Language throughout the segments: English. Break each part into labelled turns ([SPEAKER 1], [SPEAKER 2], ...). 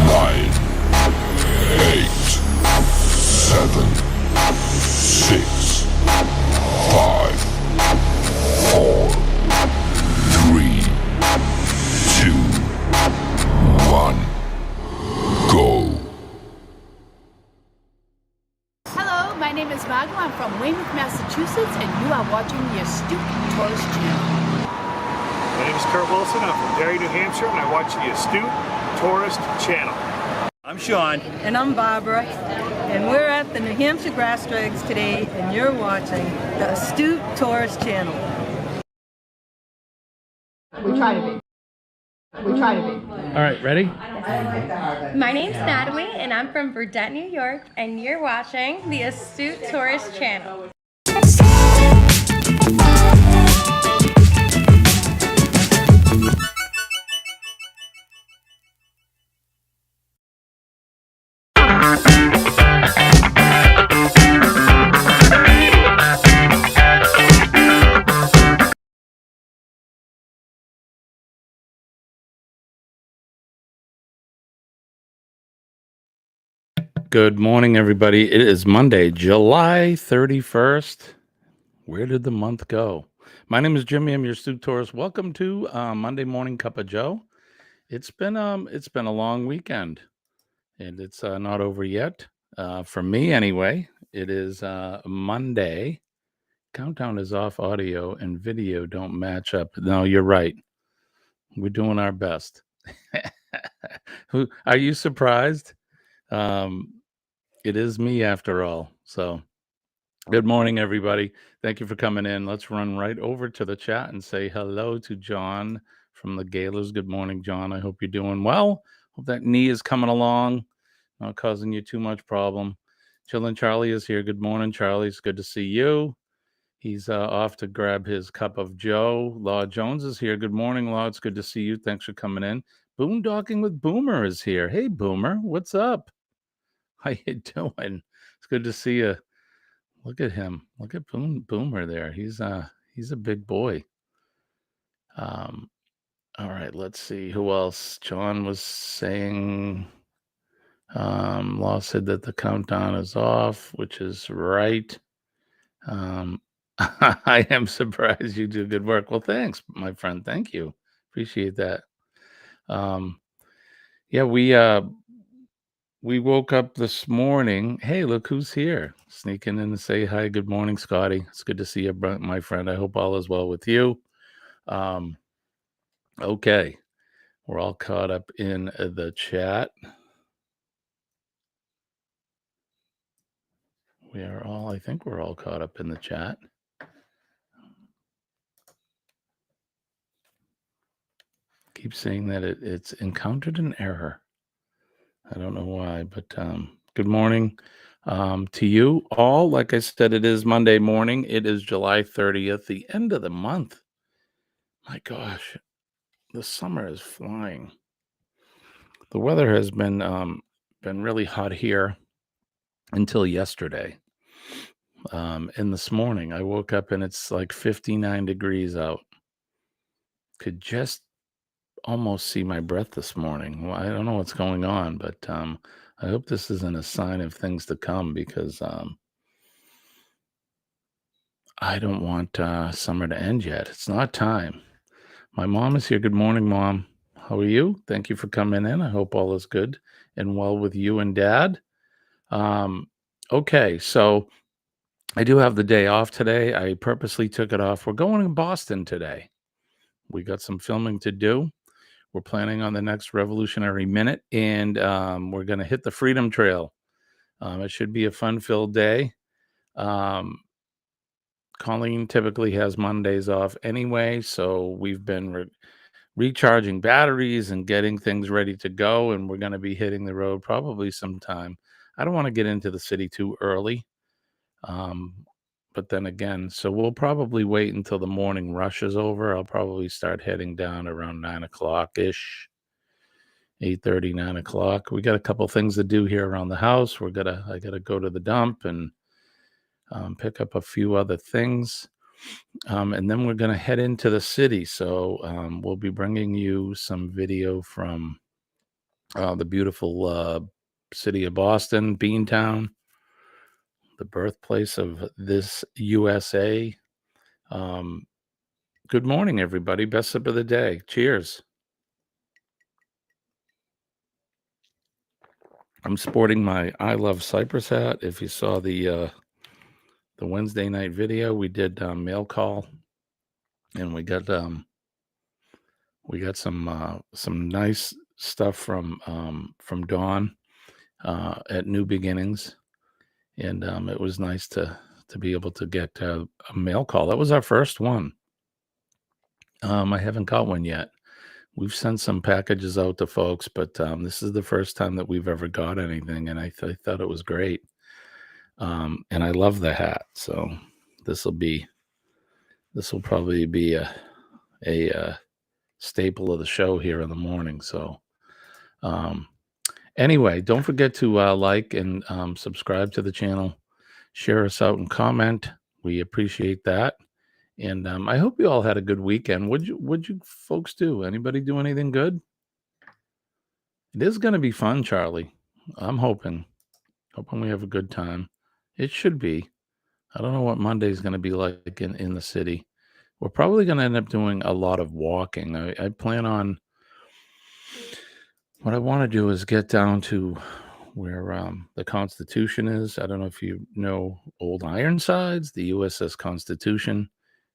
[SPEAKER 1] Nine, eight, seven, six, five, four, three, two, one, go.
[SPEAKER 2] Hello, my name is Margo. I'm from Weymouth, Massachusetts, and you are watching the Astute Tourist Channel.
[SPEAKER 3] My name is Kurt Wilson. I'm from Derry, New Hampshire, and I watch the Astute Tourist Channel.
[SPEAKER 4] I'm Sean.
[SPEAKER 5] And I'm Barbara, and we're at the New Hampshire Grass Drags today, and you're watching the Astute Tourist Channel.
[SPEAKER 2] We try to be. We try to be.
[SPEAKER 6] All right, ready?
[SPEAKER 7] My name's Natalie, and I'm from Burdett, New York, and you're watching the Astute Tourist Channel.
[SPEAKER 6] Good morning, everybody. It is Monday, July 31st. Where did the month go? My name is Jimmy. I'm your Astute Tourist. Welcome to Monday Morning Cup of Joe. It's been a long weekend, and it's not over yet. For me, anyway. It is Monday. Countdown is off. Audio and video don't match up. No, you're right. We're doing our best. Are you surprised? It is me after all. So good morning, everybody. Thank you for coming in. Let's run right over to the chat and say hello to John from the Gaylors. Good morning, John. I hope you're doing well. Hope that knee is coming along, not causing you too much problem. Chillin' Charlie is here. Good morning, Charlie. It's good to see you. He's off to grab his cup of Joe. Law Jones is here. Good morning, Law. It's good to see you. Thanks for coming in. Boondocking with Boomer is here. Hey, Boomer. What's up? How you doing? It's good to see you. Look at him. Look at Boomer there. He's a big boy. All right, let's see who else. John was saying Law said that the countdown is off, which is right. I am surprised you do good work. Well, thanks, my friend. Thank you. Appreciate that. Yeah, we woke up this morning. Hey, look who's here. Sneaking in to say hi. Good morning, Scotty. It's good to see you, my friend. I hope all is well with you. Okay. We're all caught up in the chat. I think we're all caught up in the chat. Keep saying that it's encountered an error. I don't know why, but good morning to you all. Like I said, it is Monday morning. It is July 30th, the end of the month. My gosh, the summer is flying. The weather has been really hot here until yesterday. And this morning, I woke up and it's like 59 degrees out. Could just almost see my breath this morning. Well, I don't know what's going on, but I hope this isn't a sign of things to come because I don't want summer to end yet. It's not time. My mom is here. Good morning, Mom. How are you? Thank you for coming in. I hope all is good and well with you and Dad. Okay, so I do have the day off today. I purposely took it off. We're going to Boston today. We got some filming to do. We're planning on the next Revolutionary Minute, and we're going to hit the Freedom Trail. It should be a fun-filled day. Colleen typically has Mondays off anyway, so we've been recharging batteries and getting things ready to go, and we're going to be hitting the road probably sometime. I don't want to get into the city too early, but then again, so we'll probably wait until the morning rush is over. I'll probably start heading down around 9 o'clock-ish, 8:30, 9 o'clock. We got a couple things to do here around the house. I got to go to the dump and pick up a few other things. And then we're going to head into the city. So we'll be bringing you some video from the beautiful city of Boston, Beantown, the birthplace of this USA. Good morning, everybody. Best sip of the day. Cheers. I'm sporting my I Love Cyprus hat. If you saw the Wednesday night video, we did mail call, and we got some nice stuff from Dawn at New Beginnings, and it was nice to be able to get a mail call. That was our first one. I haven't got one yet. We've sent some packages out to folks, but this is the first time that we've ever got anything, and I thought it was great. And I love the hat, so this will probably be a staple of the show here in the morning. So anyway, don't forget to like and subscribe to the channel, share us out and comment. We appreciate that. And I hope you all had a good weekend. What'd you folks do? Anybody do anything good? It is going to be fun, Charlie. I'm hoping we have a good time. It should be. I don't know what Monday's going to be like in the city. We're probably going to end up doing a lot of walking. I plan on, what I want to do is get down to where the Constitution is. I don't know if you know Old Ironsides, the USS Constitution.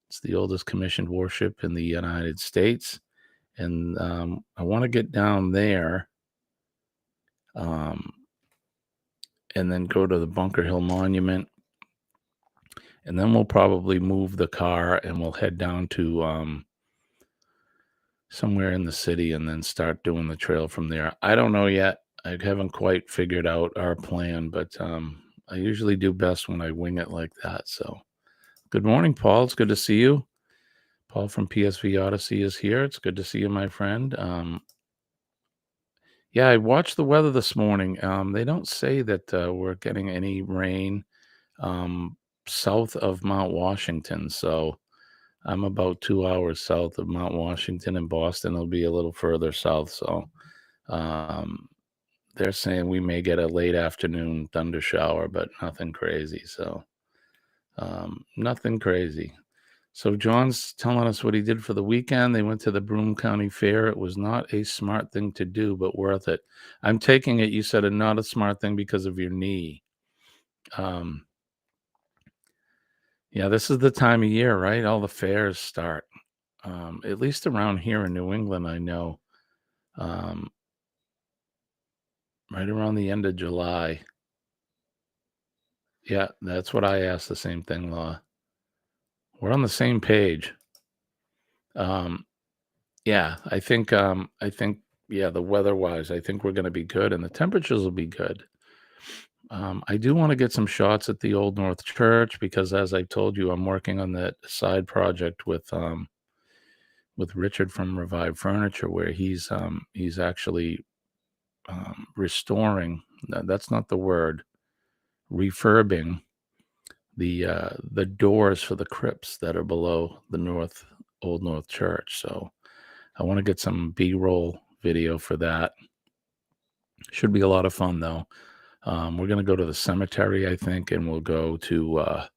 [SPEAKER 6] It's the oldest commissioned warship in the United States. And I want to get down there and then go to the Bunker Hill Monument. And then we'll probably move the car and we'll head down to somewhere in the city and then start doing the trail from there. I don't know yet. I haven't quite figured out our plan, but I usually do best when I wing it like that. So good morning, Paul. It's good to see you. Paul from PSV Odyssey is here. It's good to see you, my friend. Yeah, I watched the weather this morning. They don't say that we're getting any rain south of Mount Washington. So I'm about 2 hours south of Mount Washington, and Boston will be a little further south. So they're saying we may get a late afternoon thunder shower, but nothing crazy. So nothing crazy. So John's telling us what he did for the weekend. They went to the Broome County Fair. It was not a smart thing to do, but worth it. I'm taking it, you said, not a smart thing because of your knee. Yeah, this is the time of year, right? All the fairs start. At least around here in New England, I know. Right around the end of July. Yeah, that's what I asked, the same thing, Law. We're on the same page. Yeah, I think, yeah, the weather-wise, I think we're going to be good, and the temperatures will be good. I do want to get some shots at the Old North Church because, as I told you, I'm working on that side project with Richard from Revive Furniture, where he's actually restoring. That's not the word. Refurbing the doors for the crypts that are below the Old North Church. So I want to get some B-roll video for that. Should be a lot of fun, though. We're going to go to the cemetery, I think, and we'll go to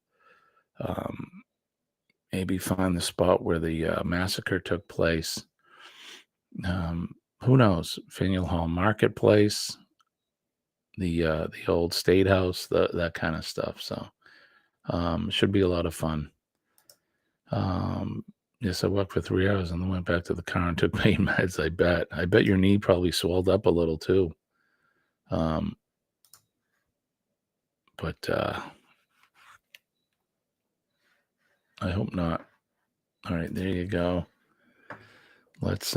[SPEAKER 6] maybe find the spot where the massacre took place. Who knows? Faneuil Hall Marketplace, the old State House, that kind of stuff. So should be a lot of fun. Yes, I walked for 3 hours and then went back to the car and took pain meds. I bet your knee probably swelled up a little too. But I hope not. All right, there you go. Let's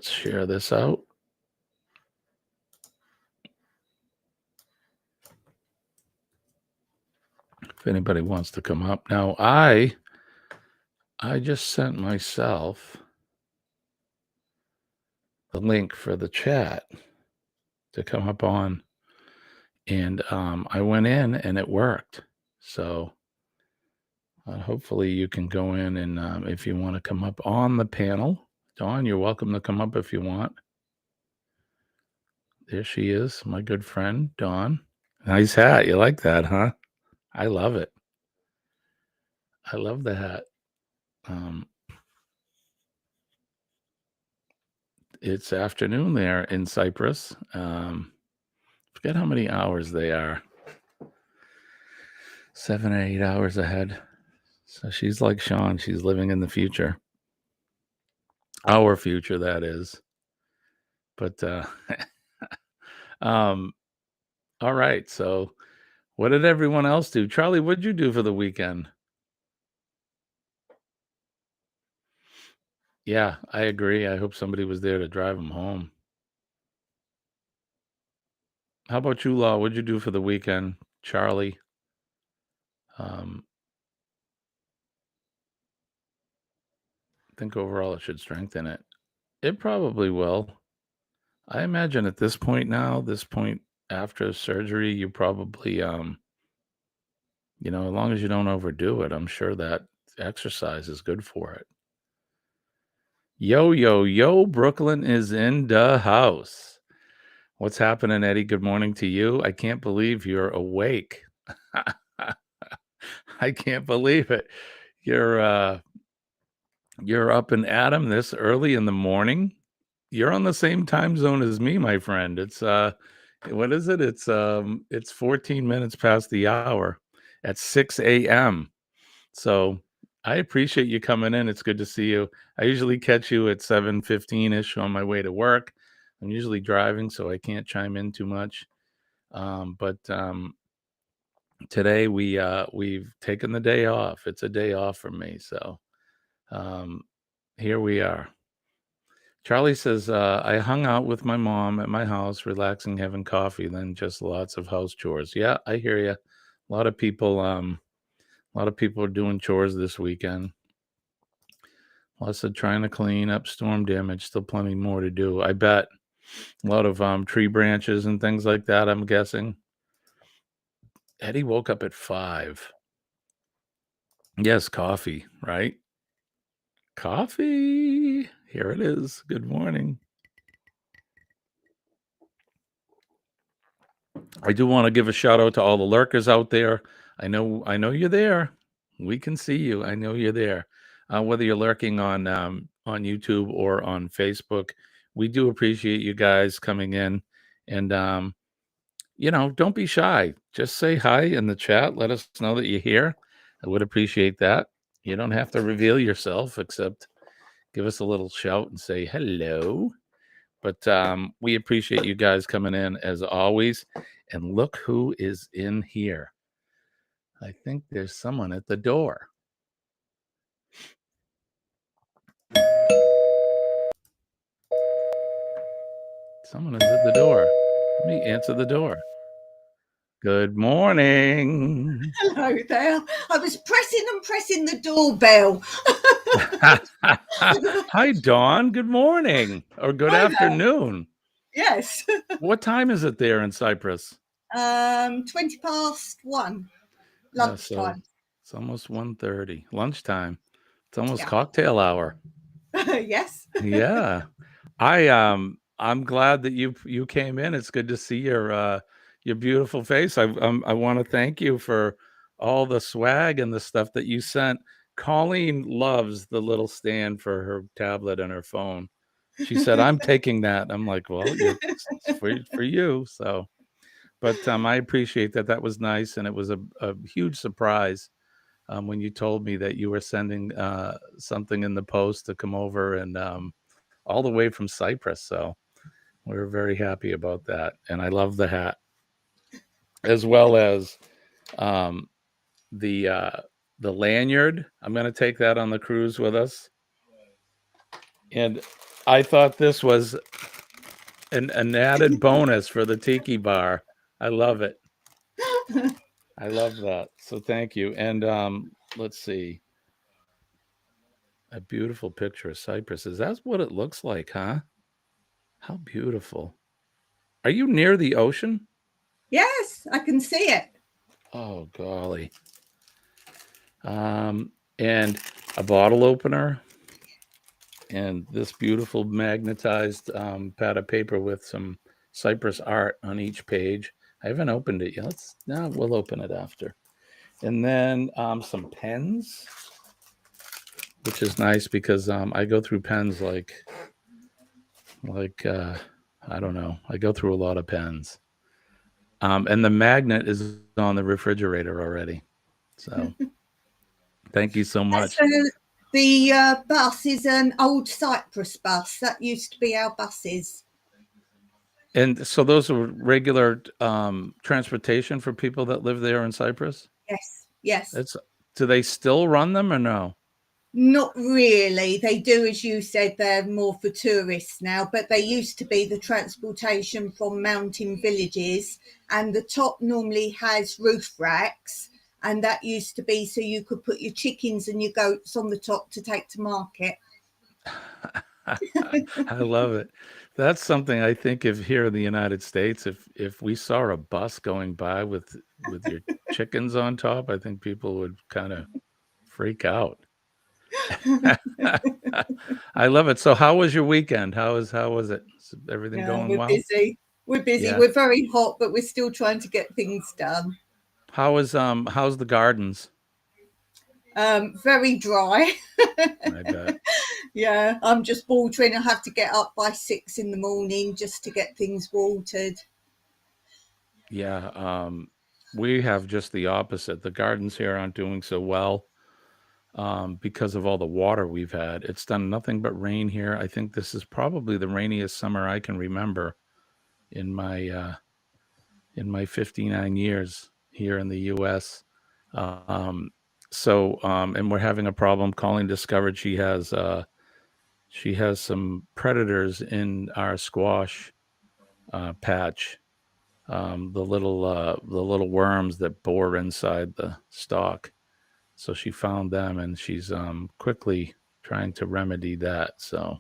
[SPEAKER 6] share this out. If anybody wants to come up. Now, I just sent myself the link for the chat to come up on, and I went in and it worked. So hopefully you can go in and if you want to come up on the panel, Dawn, you're welcome to come up if you want. There she is, my good friend, Dawn. Nice hat. You like that, huh? I love it. I love the hat. It's afternoon there in Cyprus. Forget how many hours they are. 7 or 8 hours ahead. So she's like Sean. She's living in the future. Our future, that is. But all right. So what did everyone else do? Charlie, what'd you do for the weekend? Yeah, I agree. I hope somebody was there to drive them home. How about you, Law? What'd you do for the weekend, Charlie? I think overall it should strengthen it. It probably will. I imagine at this point now, after surgery, you probably, as long as you don't overdo it, I'm sure that exercise is good for it. Yo, Brooklyn is in the house. What's happening, Eddie? Good morning to you. I can't believe you're awake. I can't believe it. You're up and at 'em this early in the morning. You're on the same time zone as me, my friend. It's what is it? It's 14 minutes past the hour at 6 a.m. So I appreciate you coming in. It's good to see you. I usually catch you at 7:15-ish on my way to work. I'm usually driving, so I can't chime in too much. But today we've taken the day off. It's a day off for me. So here we are. Charlie says, I hung out with my mom at my house, relaxing, having coffee, then just lots of house chores. Yeah, I hear you. A lot of people are doing chores this weekend. Lots of trying to clean up storm damage. Still plenty more to do. I bet. A lot of tree branches and things like that, I'm guessing. Eddie woke up at 5. Yes, coffee, right? Coffee. Here it is. Good morning. I do want to give a shout out to all the lurkers out there. I know you're there. We can see you. I know you're there. Whether you're lurking on YouTube or on Facebook, we do appreciate you guys coming in. And don't be shy. Just say hi in the chat. Let us know that you're here. I would appreciate that. You don't have to reveal yourself, except give us a little shout and say hello. But we appreciate you guys coming in as always. And look who is in here. I think there's someone at the door. Someone is at the door. Let me answer the door. Good morning.
[SPEAKER 4] Hello there. I was pressing the doorbell.
[SPEAKER 6] Hi, Dawn. Good morning or good afternoon.
[SPEAKER 4] Yes.
[SPEAKER 6] What time is it there in Cyprus?
[SPEAKER 4] 20 past 1. Lunchtime.
[SPEAKER 6] It's almost 1:30. Lunchtime. It's almost cocktail hour.
[SPEAKER 4] Yes.
[SPEAKER 6] Yeah. I'm glad that you came in. It's good to see your beautiful face. I want to thank you for all the swag and the stuff that you sent. Colleen loves the little stand for her tablet and her phone. She said, "I'm taking that." I'm like, "Well, it's for you." So, but I appreciate that. That was nice, and it was a huge surprise when you told me that you were sending something in the post to come over and all the way from Cyprus. So we were very happy about that, and I love the hat, as well as the lanyard. I'm going to take that on the cruise with us, and I thought this was an added bonus for the tiki bar. I love it. I love that. So thank you. And let's see. A beautiful picture of Cyprus. Is that what it looks like, huh? How beautiful. Are you near the ocean?
[SPEAKER 4] Yes, I can see it.
[SPEAKER 6] Oh, golly. And a bottle opener. And this beautiful magnetized pad of paper with some Cypress art on each page. I haven't opened it yet. We'll open it after. And then some pens, which is nice because I go through pens like I don't know. I go through a lot of pens. And the magnet is on the refrigerator already. So thank you so much.
[SPEAKER 4] So the bus is an old Cypress bus. That used to be our buses.
[SPEAKER 6] And so those are regular transportation for people that live there in Cyprus?
[SPEAKER 4] Yes.
[SPEAKER 6] Do they still run them or no?
[SPEAKER 4] Not really. They do, as you said, they're more for tourists now, but they used to be the transportation from mountain villages, and the top normally has roof racks, and that used to be so you could put your chickens and your goats on the top to take to market.
[SPEAKER 6] I love it. That's something I think of here in the United States. If we saw a bus going by with your chickens on top, I think people would kind of freak out. I love it. So how was your weekend? How was it? Is everything going well?
[SPEAKER 4] We're busy.
[SPEAKER 6] Yeah.
[SPEAKER 4] We're very hot, but we're still trying to get things done.
[SPEAKER 6] How's the gardens?
[SPEAKER 4] Very dry.
[SPEAKER 6] I bet.
[SPEAKER 4] Yeah, I'm just watering. I have to get up by 6 in the morning just to get things watered.
[SPEAKER 6] Yeah, we have just the opposite. The gardens here aren't doing so well because of all the water we've had. It's done nothing but rain here. I think this is probably the rainiest summer I can remember in my 59 years here in the U.S. And we're having a problem. Colleen discovered she has some predators in our squash patch. The little worms that bore inside the stalk. So she found them, and she's quickly trying to remedy that. So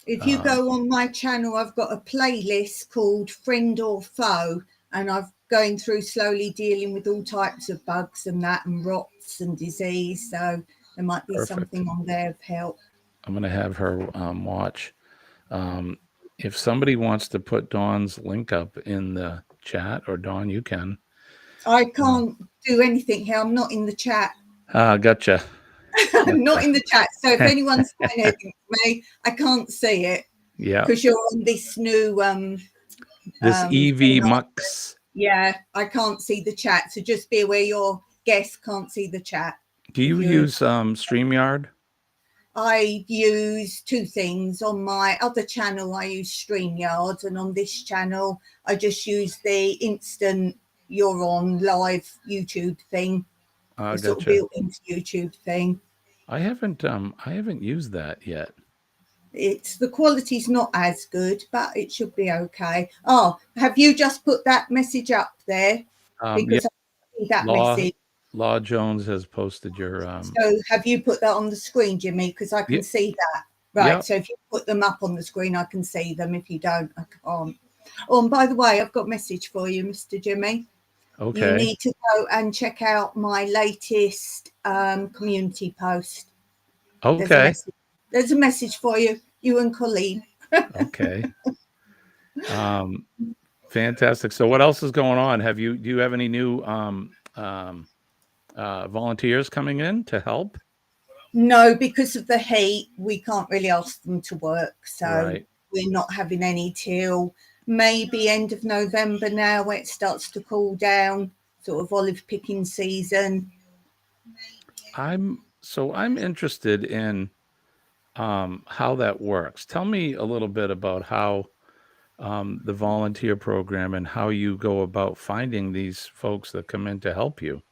[SPEAKER 4] if you go on my channel, I've got a playlist called Friend or Foe, and I've going through slowly dealing with all types of bugs and that, and rots and disease. So there might be something on there of help.
[SPEAKER 6] I'm going to have her watch. If somebody wants to put Dawn's link up in the chat, or Dawn, you can.
[SPEAKER 4] I can't do anything here. I'm not in the chat.
[SPEAKER 6] Gotcha.
[SPEAKER 4] I'm not in the chat. So if anyone's saying anything to me, I can't see it.
[SPEAKER 6] Yeah.
[SPEAKER 4] Because you're on this new
[SPEAKER 6] this EV Mux.
[SPEAKER 4] Yeah, I can't see the chat. So just be aware your guests can't see the chat.
[SPEAKER 6] Do you use StreamYard?
[SPEAKER 4] I use two things. On my other channel, I use StreamYard, and on this channel, I just use the instant you're on live YouTube thing. The sort of built into YouTube thing.
[SPEAKER 6] I haven't used that yet.
[SPEAKER 4] The quality's not as good, but it should be okay. Oh, have you just put that message up there? Because I see that message.
[SPEAKER 6] Law Jones has posted your
[SPEAKER 4] So have you put that on the screen, Jimmy? Because I can see that. Right. Yep. So if you put them up on the screen, I can see them. If you don't, I can't. Oh, and by the way, I've got a message for you, Mr. Jimmy.
[SPEAKER 6] Okay.
[SPEAKER 4] You need to go and check out my latest community post.
[SPEAKER 6] Okay.
[SPEAKER 4] There's a message for you, you and Colleen.
[SPEAKER 6] Okay. Fantastic. So what else is going on? Do you have any new volunteers coming in to help?
[SPEAKER 4] No, because of the heat, we can't really ask them to work. So we're not having any till maybe end of November now, where it starts to cool down, sort of olive picking season.
[SPEAKER 6] I'm interested in how that works. Tell me a little bit about how the volunteer program and how you go about finding these folks that come in to help you.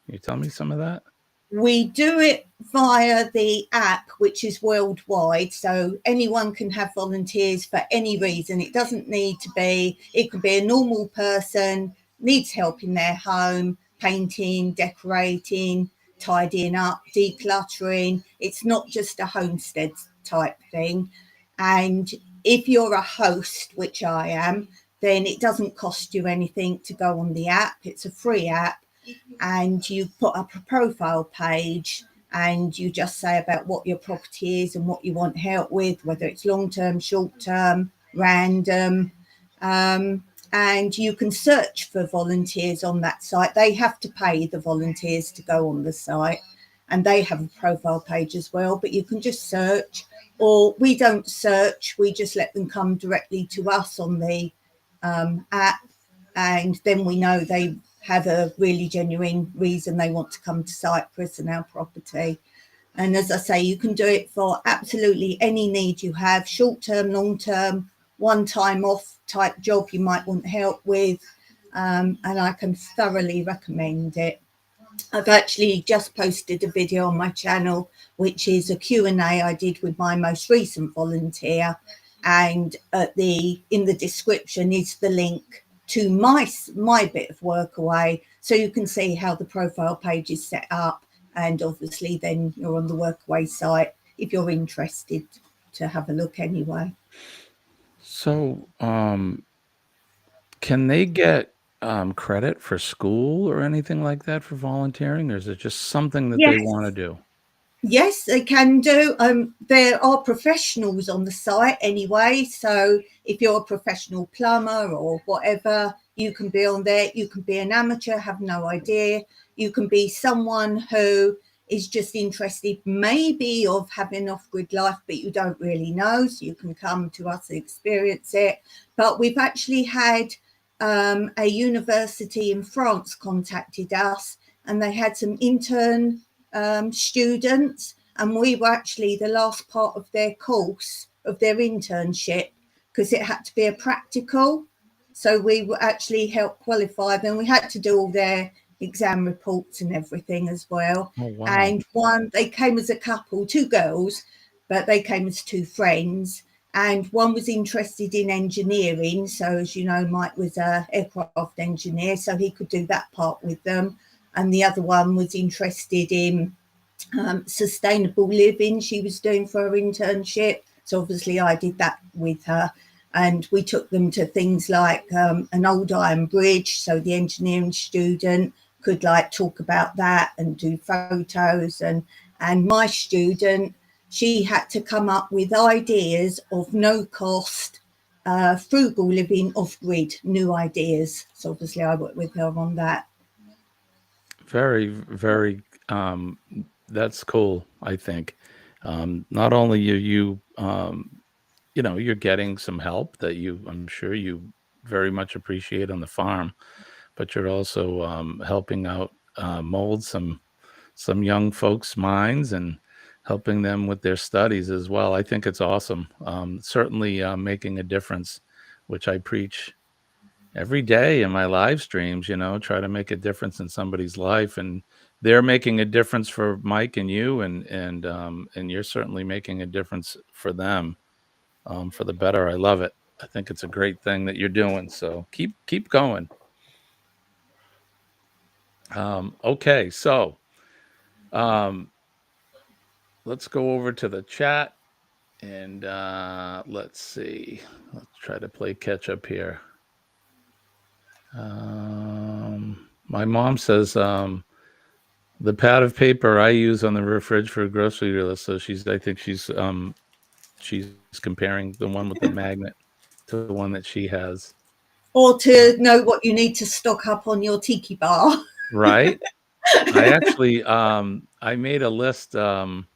[SPEAKER 6] Can you tell me some of that?
[SPEAKER 4] We do it via the app, which is worldwide. So anyone can have volunteers for any reason. It doesn't need to be, it could be a normal person, needs help in their home, painting, decorating, tidying up, decluttering. It's not just a homestead type thing. And if you're a host, which I am, then it doesn't cost you anything to go on the app. It's a free app. And you put up a profile page and you just say about what your property is and what you want help with, whether it's long-term, short-term, random. and you can search for volunteers on that site. They have to pay the volunteers to go on the site, and they have a profile page as well, but you can just search, or we don't search, we just let them come directly to us on the app, and then we know they have a really genuine reason they want to come to Cyprus and our property. And as I say, you can do it for absolutely any need you have, short-term, long-term, one-time off type job you might want help with, and I can thoroughly recommend it. I've actually just posted a video on my channel, which is a Q&A I did with my most recent volunteer, and in the description is the link to my bit of work away, so you can see how the profile page is set up, and obviously then you're on the Workaway site if you're interested to have a look anyway.
[SPEAKER 6] So, can they get credit for school or anything like that for volunteering, or is it just something that they
[SPEAKER 4] Yes.
[SPEAKER 6] want to do?
[SPEAKER 4] Yes, they can do. There are professionals on the site anyway. So if you're a professional plumber or whatever, you can be on there. You can be an amateur, have no idea. You can be someone who is just interested maybe of having an off-grid life, but you don't really know. So you can come to us and experience it. But we've actually had a university in France contacted us, and they had some intern students, and we were actually the last part of their course of their internship, because it had to be a practical, so we were actually helped qualify them. We had to do all their exam reports and everything as well.
[SPEAKER 6] Oh, wow.
[SPEAKER 4] And they came as a couple, 2 girls, but they came as 2 friends, and one was interested in engineering, so as you know, Mike was a aircraft engineer, so he could do that part with them. And the other one was interested in sustainable living, she was doing for her internship. So obviously I did that with her, and we took them to things like an old iron bridge, so the engineering student could like talk about that and do photos, and my student, she had to come up with ideas of no cost frugal living off-grid, new ideas. So obviously I worked with her on that.
[SPEAKER 6] Very, very, that's cool, I think. Not only you know, you're getting some help that I'm sure you very much appreciate on the farm, but you're also helping out mold some young folks' minds and helping them with their studies as well. I think it's awesome. Certainly making a difference, which I preach every day in my live streams, you know, try to make a difference in somebody's life, and they're making a difference for Mike and you, and you're certainly making a difference for them, for the better. I love it. I think it's a great thing that you're doing. So keep going. Okay. So, let's go over to the chat, and let's see. Let's try to play catch up here. My mom says the pad of paper I use on the fridge for a grocery list. So I think she's comparing the one with the magnet to the one that she has.
[SPEAKER 4] Or to know what you need to stock up on your tiki bar.
[SPEAKER 6] Right. I actually I made a list on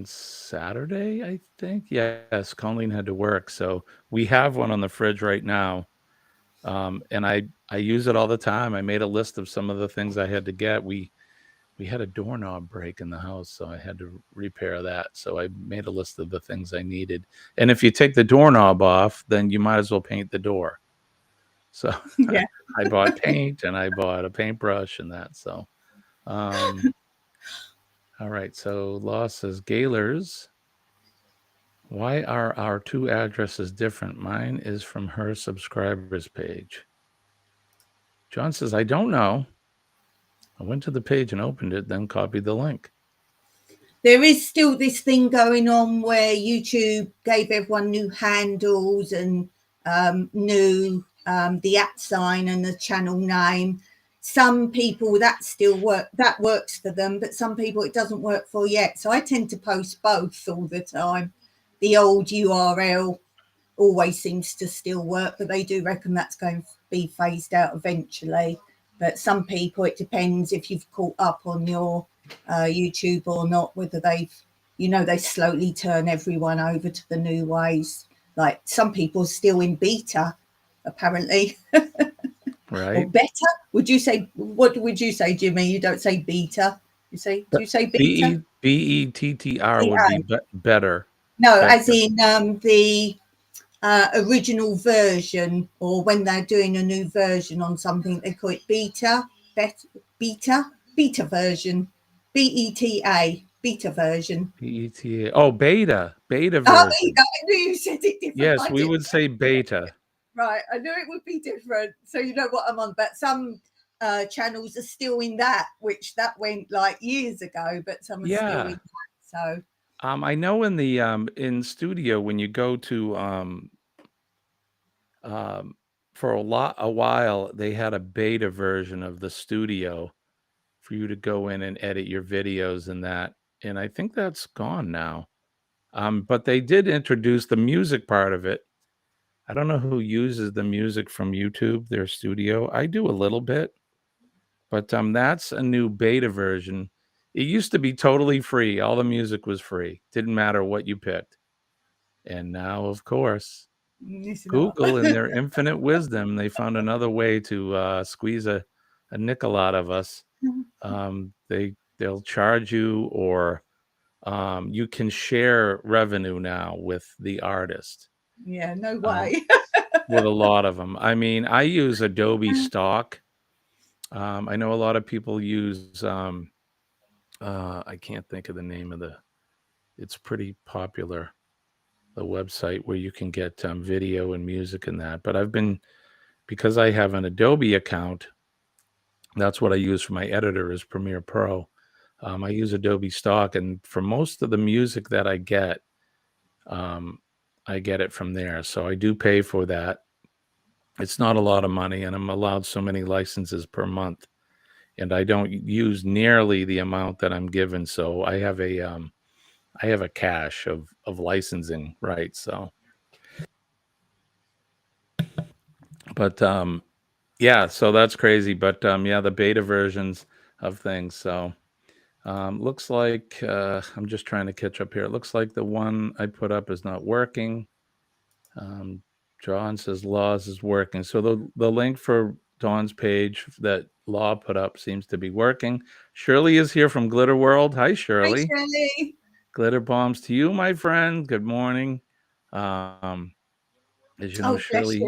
[SPEAKER 6] Saturday, I think. Yes, Colleen had to work, so we have one on the fridge right now. And I use it all the time. I made a list of some of the things I had to get. We had a doorknob break in the house, so I had to repair that. So I made a list of the things I needed. And if you take the doorknob off, then you might as well paint the door. So yeah. I bought paint, and I bought a paintbrush and that. So, all right. So Law says, Gaylors, why are our 2 addresses different? Mine is from her subscribers page. John says, I don't know. I went to the page and opened it, then copied the link.
[SPEAKER 4] There is still this thing going on where YouTube gave everyone new handles and new the @sign and the channel name. Some people that works for them, but some people it doesn't work for yet. So I tend to post both all the time. The old URL always seems to still work, but they do reckon that's going to be phased out eventually. But some people, it depends if you've caught up on your YouTube or not, whether they've, they slowly turn everyone over to the new ways. Like some people are still in beta, apparently.
[SPEAKER 6] Right.
[SPEAKER 4] Or better. What would you say, Jimmy? You don't say beta. Do you say beta?
[SPEAKER 6] BETTR would be better.
[SPEAKER 4] No,
[SPEAKER 6] better.
[SPEAKER 4] as in the original version, or when they're doing a new version on something, they call it beta version, BETA, beta version.
[SPEAKER 6] BETA. Oh, beta version.
[SPEAKER 4] Oh, I knew you said it different.
[SPEAKER 6] Yes, we would say beta.
[SPEAKER 4] Right, I knew it would be different. So you know what I'm on. But some channels are still in that, which that went like years ago, but some are still in that. So
[SPEAKER 6] I know in the in studio, when you go to for a while they had a beta version of the studio for you to go in and edit your videos and that, and I think that's gone now. But they did introduce the music part of it. I don't know who uses the music from YouTube, their studio. I do a little bit, but that's a new beta version. It used to be totally free. All the music was free. Didn't matter what you picked. And now, of course, Google in their infinite wisdom, they found another way to squeeze a nickel out of us. They'll charge you, or you can share revenue now with the artist.
[SPEAKER 4] Yeah, no way.
[SPEAKER 6] With a lot of them. I mean, I use Adobe Stock. I know a lot of people use, I can't think of the name of it's pretty popular, the website where you can get video and music and that. But because I have an Adobe account, that's what I use for my editor is Premiere Pro. I use Adobe Stock, and for most of the music that I get it from there. So I do pay for that. It's not a lot of money, and I'm allowed so many licenses per month, and I don't use nearly the amount that I'm given. So I have a cache of licensing, right? So, but yeah, so that's crazy. But yeah, the beta versions of things. So looks like I'm just trying to catch up here. It looks like the one I put up is not working. John says Laws is working. So the link for Dawn's page that Law put up seems to be working. Shirley is here from Glitter World. Hi, Shirley.
[SPEAKER 4] Hi, Shirley.
[SPEAKER 6] Glitter bombs to you, my friend. Good morning. As you know, Shirley.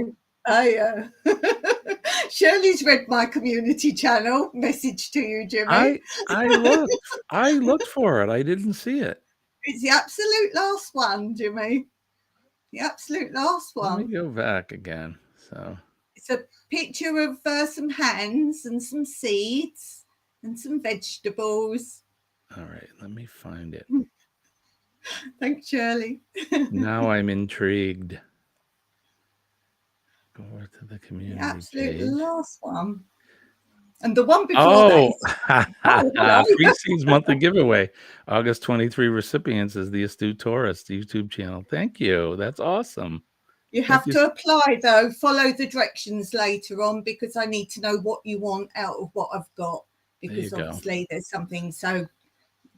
[SPEAKER 4] Shirley's read my community channel message to you, Jimmy.
[SPEAKER 6] I looked for it. I didn't see it.
[SPEAKER 4] It's the absolute last one, Jimmy. The absolute last one.
[SPEAKER 6] Let me go back again. So
[SPEAKER 4] it's a picture of some hands and some seeds and some vegetables.
[SPEAKER 6] All right, let me find it.
[SPEAKER 4] Thanks, Shirley.
[SPEAKER 6] Now I'm intrigued. Go over to the community
[SPEAKER 4] the absolute
[SPEAKER 6] page.
[SPEAKER 4] Last one. And the one before
[SPEAKER 6] that. Free Seeds monthly giveaway. August 23 recipients is the Astute Tourist YouTube channel. Thank you. That's awesome.
[SPEAKER 4] You have to apply, though. Follow the directions later on, because I need to know what you want out of what I've got. Because obviously there's something. So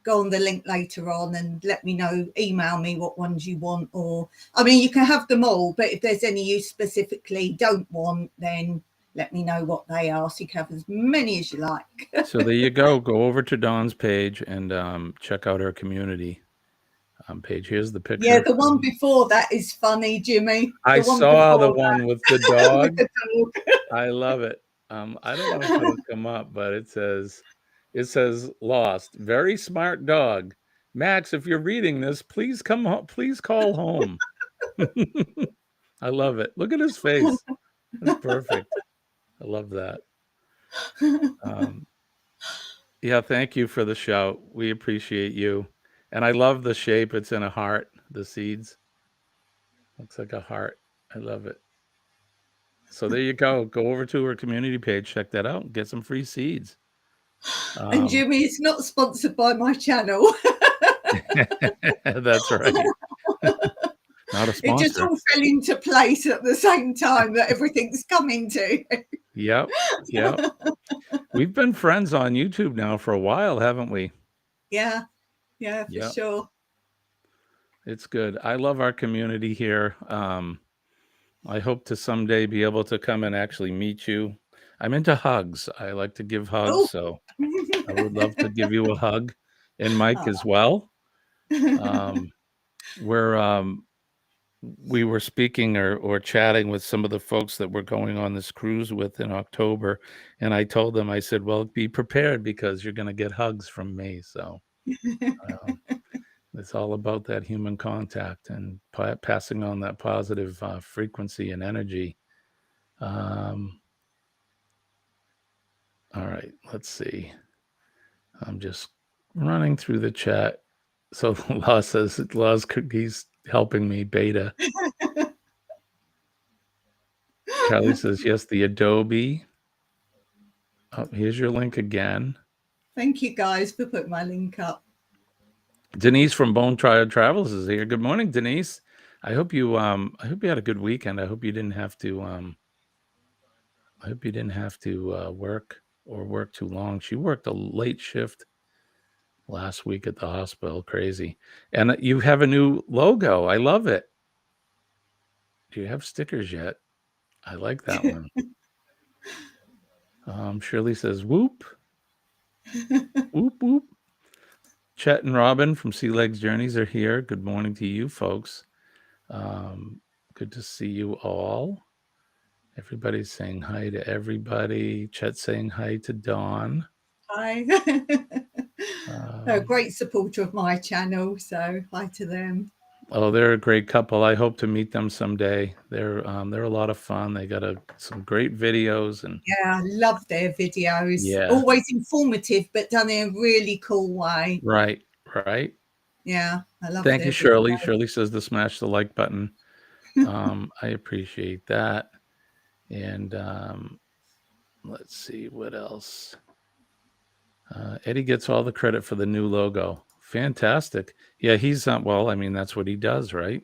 [SPEAKER 4] go on the link later on and let me know. Email me what ones you want. Or, I mean, you can have them all. But if there's any you specifically don't want, then let me know what they are, so you can have as many as you like.
[SPEAKER 6] So there you go. Go over to Dawn's page and check out her community page. Here's the picture.
[SPEAKER 4] Yeah, the one before that is funny, Jimmy.
[SPEAKER 6] I saw the one with the dog. With the dog. I love it. I don't know how to come up, but it says Lost. Very smart dog. Max, if you're reading this, please come home. Please call home. I love it. Look at his face. That's perfect. I love that. Yeah, thank you for the shout. We appreciate you. And I love the shape. It's in a heart, the seeds. Looks like a heart. I love it. So there you go. Go over to her community page. Check that out and get some free seeds.
[SPEAKER 4] And Jimmy, it's not sponsored by my channel.
[SPEAKER 6] That's right. Not a
[SPEAKER 4] It just
[SPEAKER 6] sponsor.
[SPEAKER 4] all fell into place at the same time that everything's coming to.
[SPEAKER 6] Yep. Yep. We've been friends on YouTube now for a while, haven't we?
[SPEAKER 4] Yeah, for
[SPEAKER 6] Yep.
[SPEAKER 4] sure.
[SPEAKER 6] It's good. I love our community here. I hope to someday be able to come and actually meet you. I'm into hugs. I like to give hugs,
[SPEAKER 4] Oh.
[SPEAKER 6] so I would love to give you a hug, and Mike as well. We were speaking or chatting with some of the folks that we're going on this cruise with in October, and I told them, I said, well, be prepared because you're going to get hugs from me. So it's all about that human contact and passing on that positive frequency and energy. All right, let's see. I'm just running through the chat. So Law says he's helping me, Beta. Charlie says, yes, the Adobe. Oh, here's your link again.
[SPEAKER 4] Thank you guys for putting my link up.
[SPEAKER 6] Denise from Bone Triad Travels is here. Good morning, Denise. I hope you had a good weekend. I hope you didn't have to work too long. She worked a late shift last week at the hospital. Crazy. And you have a new logo. I love it. Do you have stickers yet? I like that one. Shirley says, whoop. Whoop, whoop. Chet and Robin from Sea Legs Journeys are here. Good morning to you folks. Good to see you all. Everybody's saying hi to everybody. Chet saying hi to Dawn.
[SPEAKER 4] Hi. They're a great supporter of my channel, so hi to them.
[SPEAKER 6] Oh, they're a great couple. I hope to meet them someday. They're a lot of fun. They got some great videos and
[SPEAKER 4] I love their videos.
[SPEAKER 6] Yeah.
[SPEAKER 4] Always informative, but done in a really cool way.
[SPEAKER 6] Right.
[SPEAKER 4] Yeah, I love.
[SPEAKER 6] Thank
[SPEAKER 4] their
[SPEAKER 6] you, Shirley.
[SPEAKER 4] videos.
[SPEAKER 6] Shirley says to smash the like button. I appreciate that. And let's see what else. Eddie gets all the credit for the new logo. Fantastic. Yeah, he's well, I mean, that's what he does, right?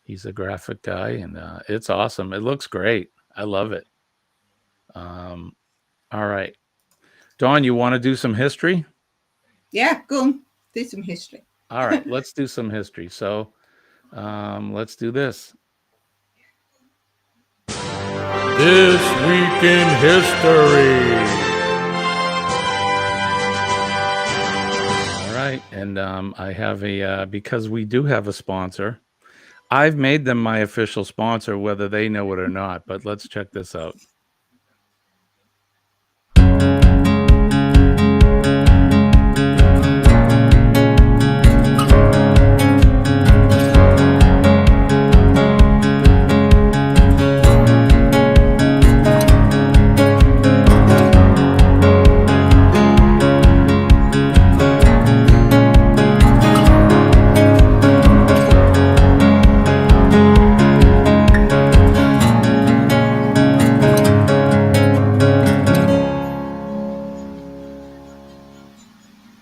[SPEAKER 6] He's a graphic guy, and it's awesome. It looks great. I love it. All right. Dawn, you want to do some history?
[SPEAKER 4] Yeah, go on. Do some history.
[SPEAKER 6] All right, let's do some history. So let's do this. This Week in History. All right, and I have because we do have a sponsor. I've made them my official sponsor, whether they know it or not, but let's check this out.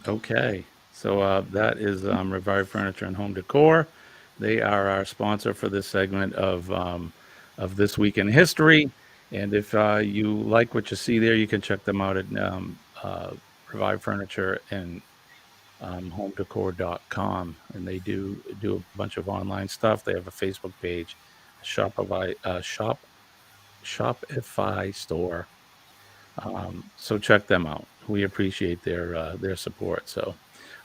[SPEAKER 6] Okay, so that is Revived Furniture and Home Decor. They are our sponsor for this segment of This Week in History. And if you like what you see there, you can check them out at Revived Furniture and HomeDecor.com. And they do a bunch of online stuff. They have a Facebook page, Shopify store. So check them out. We appreciate their support. So,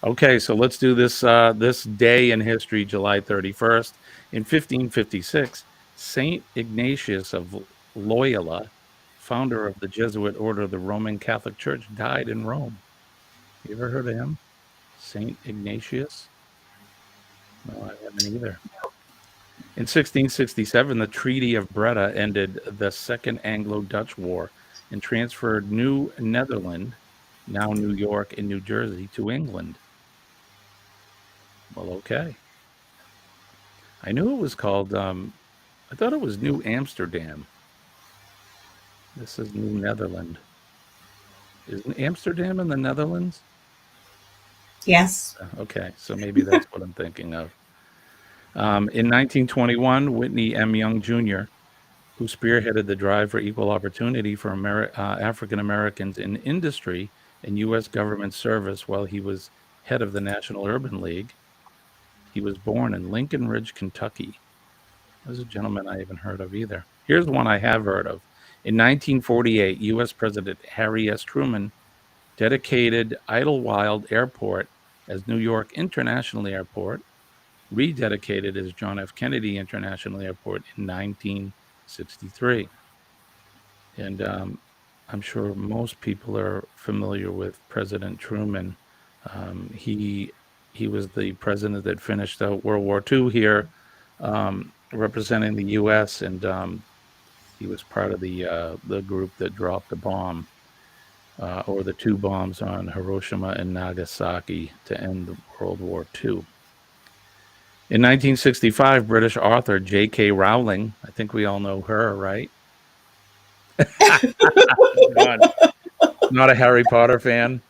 [SPEAKER 6] okay, so let's do this this day in history, July 31st. In 1556, Saint Ignatius of Loyola, founder of the Jesuit order of the Roman Catholic Church, died in Rome. You ever heard of him? Saint Ignatius? No, I haven't either. In 1667, the Treaty of Breda ended the Second Anglo-Dutch War and transferred New Netherland, now New York and New Jersey, to England. Well, okay. I knew it was called, I thought it was New Amsterdam. This is New Netherland. Isn't Amsterdam in the Netherlands?
[SPEAKER 4] Yes.
[SPEAKER 6] Okay, so maybe that's what I'm thinking of. In 1921, Whitney M. Young Jr., who spearheaded the drive for equal opportunity for African Americans in industry and U.S. government service while he was head of the National Urban League. He was born in Lincoln Ridge, Kentucky. There's a gentleman I haven't heard of either. Here's one I have heard of. In 1948, U.S. President Harry S. Truman dedicated Idlewild Airport as New York International Airport, rededicated as John F. Kennedy International Airport in 1963. And I'm sure most people are familiar with President Truman. He was the president that finished out World War II here, representing the U.S., and he was part of the group that dropped the bomb, or the two bombs on Hiroshima and Nagasaki to end World War II. In 1965, British author J.K. Rowling, I think we all know her, right? Not a Harry Potter fan.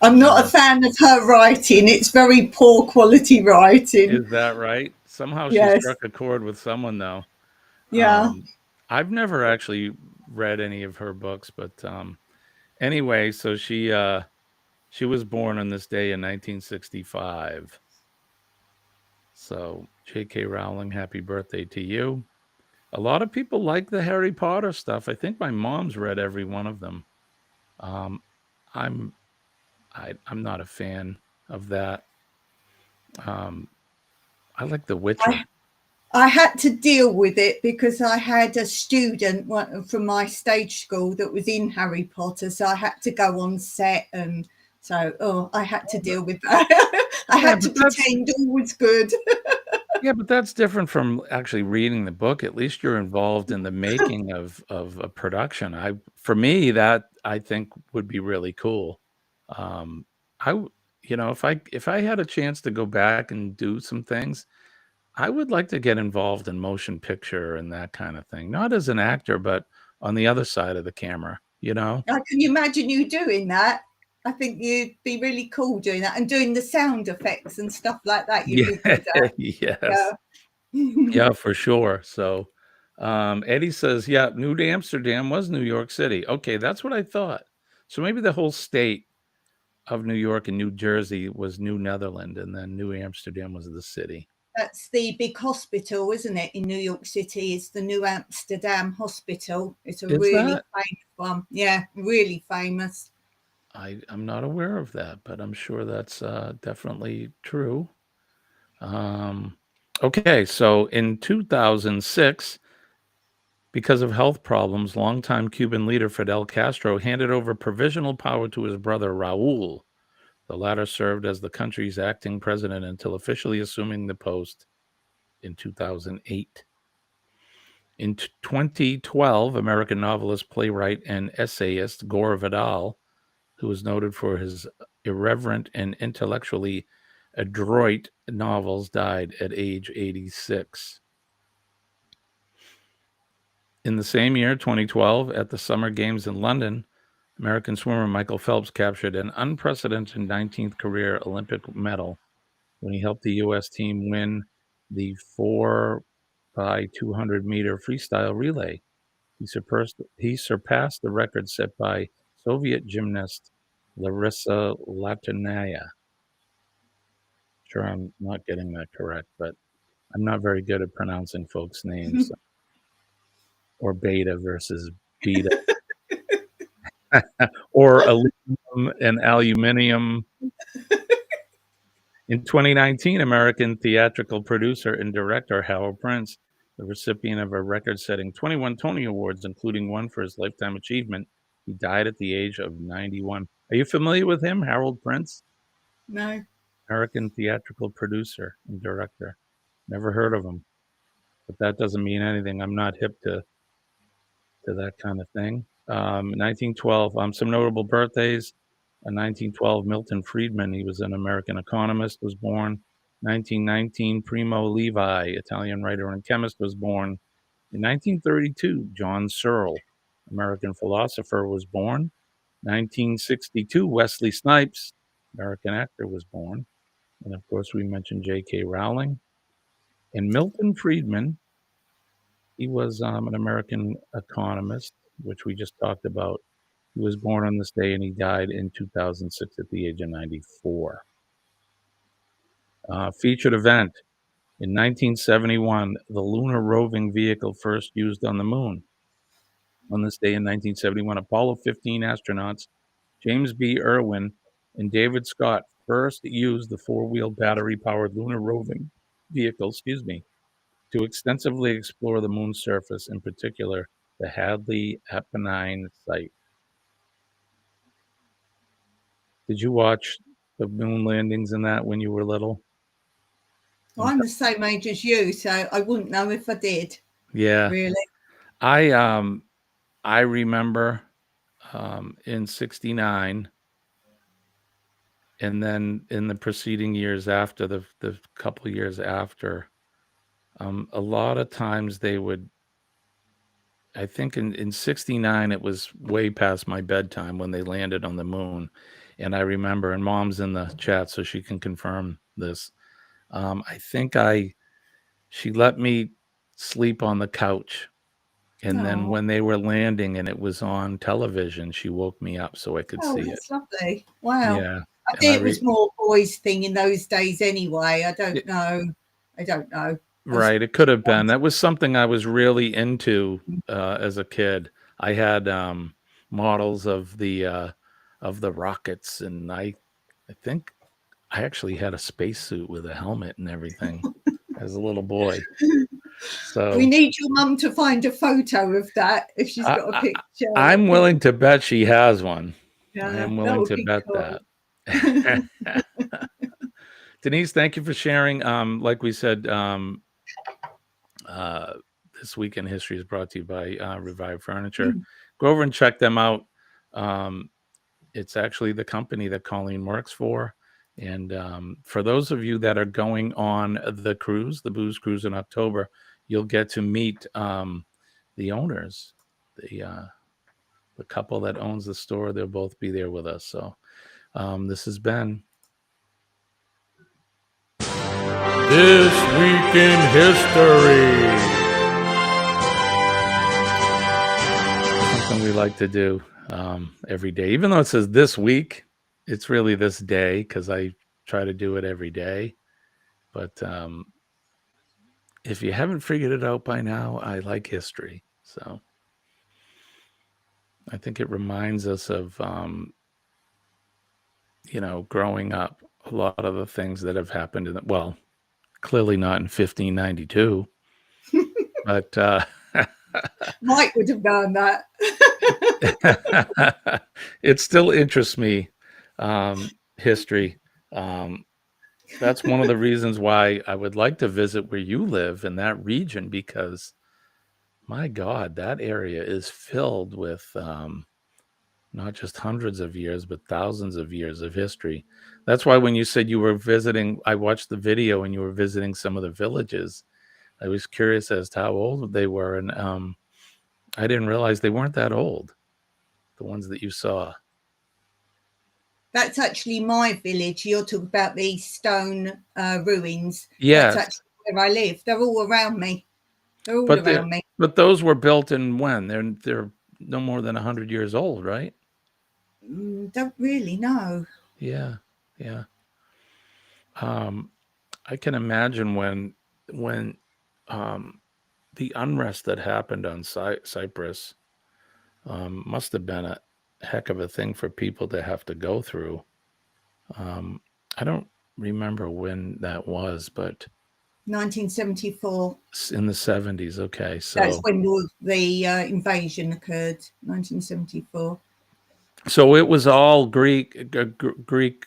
[SPEAKER 4] I'm not a fan of her writing. It's very poor quality writing.
[SPEAKER 6] Is that right? Somehow she
[SPEAKER 4] Yes.
[SPEAKER 6] struck a chord with someone, though.
[SPEAKER 4] Yeah.
[SPEAKER 6] I've never actually read any of her books, but anyway, so she was born on this day in 1965. So J.K. Rowling, happy birthday to you. A lot of people like the Harry Potter stuff. I think my mom's read every one of them. I'm not a fan of that. I like The Witcher.
[SPEAKER 4] I had to deal with it because I had a student from my stage school that was in Harry Potter, so I had to go on set, and so I had to deal with that. I had to pretend all was good.
[SPEAKER 6] Yeah, but that's different from actually reading the book. At least you're involved in the making of a production. For me, that I think would be really cool. If I had a chance to go back and do some things, I would like to get involved in motion picture and that kind of thing. Not as an actor, but on the other side of the camera, you know?
[SPEAKER 4] I can imagine you doing that. I think you'd be really cool doing that and doing the sound effects and stuff like that. You'd be good at.
[SPEAKER 6] Yes.
[SPEAKER 4] Yeah.
[SPEAKER 6] Yeah, for sure. So Eddie says, yeah, New Amsterdam was New York City. Okay, that's what I thought. So maybe the whole state of New York and New Jersey was New Netherland, and then New Amsterdam was the city.
[SPEAKER 4] That's the big hospital, isn't it, in New York City? It's the New Amsterdam Hospital. It's a really famous one. Yeah, really famous.
[SPEAKER 6] I'm not aware of that, but I'm sure that's definitely true. Okay, so in 2006, because of health problems, longtime Cuban leader Fidel Castro handed over provisional power to his brother Raul. The latter served as the country's acting president until officially assuming the post in 2008. In 2012, American novelist, playwright, and essayist Gore Vidal, who was noted for his irreverent and intellectually adroit novels, died at age 86. In the same year, 2012, at the Summer Games in London, American swimmer Michael Phelps captured an unprecedented 19th career Olympic medal when he helped the U.S. team win the 4x200-meter freestyle relay. He surpassed the record set by Soviet gymnast Larissa Latinaya. Sure, I'm not getting that correct, but I'm not very good at pronouncing folks' names. Or beta versus beta. Or aluminum and aluminium. In 2019, American theatrical producer and director Harold Prince, the recipient of a record-setting 21 Tony Awards, including one for his Lifetime Achievement, he died at the age of 91. Are you familiar with him, Harold Prince?
[SPEAKER 4] No.
[SPEAKER 6] American theatrical producer and director. Never heard of him. But that doesn't mean anything. I'm not hip to that kind of thing. 1912, some notable birthdays. In 1912, Milton Friedman, he was an American economist, was born. 1919, Primo Levi, Italian writer and chemist, was born. In 1932, John Searle, American philosopher, was born. 1962, Wesley Snipes, American actor, was born. And of course, we mentioned J.K. Rowling. And Milton Friedman, he was an American economist, which we just talked about. He was born on this day and he died in 2006 at the age of 94. Featured event. In 1971, the lunar roving vehicle first used on the moon. On this day in 1971, Apollo 15 astronauts James B. Irwin and David Scott first used the four-wheel battery-powered lunar roving vehicle, to extensively explore the moon's surface, in particular the Hadley Apennine site. Did you watch the moon landings in that when you were little?
[SPEAKER 4] Well, I'm the same age as you, so I wouldn't know if I did.
[SPEAKER 6] Yeah.
[SPEAKER 4] Really?
[SPEAKER 6] I remember in 69, and then in the preceding years after, the couple of years after, a lot of times they would, I think in 69, it was way past my bedtime when they landed on the moon. And I remember, and Mom's in the chat so she can confirm this. I think she let me sleep on the couch. And then when they were landing and it was on television, she woke me up so I could see it.
[SPEAKER 4] That's lovely. Wow.
[SPEAKER 6] Yeah.
[SPEAKER 4] I think it was more a boys' thing in those days anyway. I don't know.
[SPEAKER 6] Right. It could have been. That was something I was really into as a kid. I had models of the rockets, and I think I actually had a spacesuit with a helmet and everything as a little boy. So
[SPEAKER 4] we need your mum to find a photo of that if she's got a picture.
[SPEAKER 6] I'm willing to bet she has one.
[SPEAKER 4] Yeah,
[SPEAKER 6] I am willing to bet that. Denise, thank you for sharing. Like we said, this Week in History is brought to you by Revive Furniture. Go over and check them out. It's actually the company that Colleen works for. And for those of you that are going on the cruise, the Booze Cruise in October, you'll get to meet the owners, the couple that owns the store. They'll both be there with us. So this has been This Week in History. Something we like to do every day. Even though it says this week, it's really this day because I try to do it every day. But if you haven't figured it out by now, I like history. So I think it reminds us of, growing up, a lot of the things that have happened clearly not in 1592, but
[SPEAKER 4] Mike would have done that.
[SPEAKER 6] It still interests me, history. That's one of the reasons why I would like to visit where you live in that region, because my God, that area is filled with not just hundreds of years, but thousands of years of history. That's why when you said you were visiting, I watched the video and you were visiting some of the villages. I was curious as to how old they were. And I didn't realize they weren't that old, the ones that you saw.
[SPEAKER 4] That's actually my village. You're talking about the stone ruins.
[SPEAKER 6] Yeah.
[SPEAKER 4] That's actually where I live. They're all around me. They're all around me.
[SPEAKER 6] But those were built in when? They're no more than 100 years old, right?
[SPEAKER 4] Don't really know.
[SPEAKER 6] Yeah. I can imagine when the unrest that happened on Cyprus must have been a heck of a thing for people to have to go through. I don't remember when that was, but
[SPEAKER 4] 1974.
[SPEAKER 6] In the 70s. Okay, so
[SPEAKER 4] that's when the invasion occurred. 1974.
[SPEAKER 6] So it was all Greek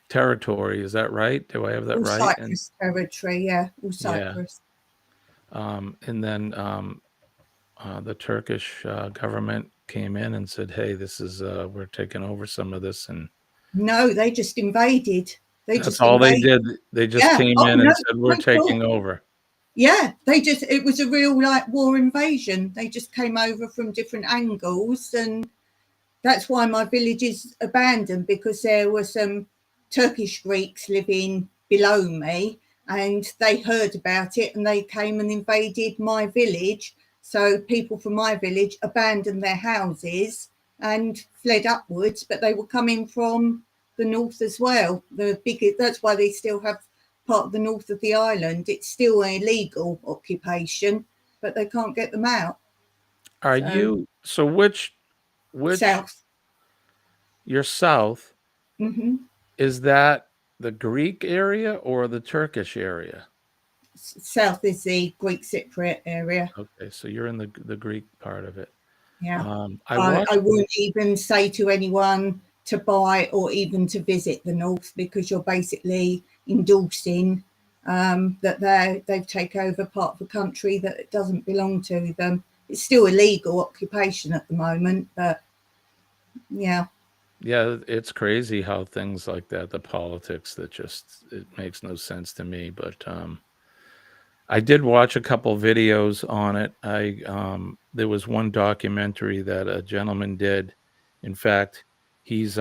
[SPEAKER 6] territory. Is that right? Do I have that
[SPEAKER 4] all
[SPEAKER 6] right?
[SPEAKER 4] Cyprus territory, yeah. All Cyprus.
[SPEAKER 6] Yeah. And then the Turkish government came in and said, "Hey, this is we're taking over some of this." And
[SPEAKER 4] no, they just invaded.
[SPEAKER 6] That's all they did. They just came in and said, "We're taking over."
[SPEAKER 4] Yeah, it was a real war invasion. They just came over from different angles, and that's why my village is abandoned, because there were some Turkish Greeks living below me, and they heard about it and they came and invaded my village. So people from my village abandoned their houses and fled upwards, but they were coming from the north as well. That's why they still have part of the north of the island. It's still an illegal occupation, but they can't get them out.
[SPEAKER 6] Are
[SPEAKER 4] So-
[SPEAKER 6] you so which
[SPEAKER 4] South.
[SPEAKER 6] you're south?
[SPEAKER 4] Hmm.
[SPEAKER 6] Is that the Greek area or the Turkish area?
[SPEAKER 4] South is the Greek Cypriot area.
[SPEAKER 6] Okay, so you're in the Greek part of it.
[SPEAKER 4] Yeah.
[SPEAKER 6] I watched.
[SPEAKER 4] I wouldn't even say to anyone to buy or even to visit the north, because you're basically endorsing that they've taken over part of the country that it doesn't belong to them. It's still illegal occupation at the moment, but yeah.
[SPEAKER 6] Yeah, it's crazy how things like that, the politics, that just, it makes no sense to me. But I did watch a couple videos on it. There was one documentary that a gentleman did. In fact, he's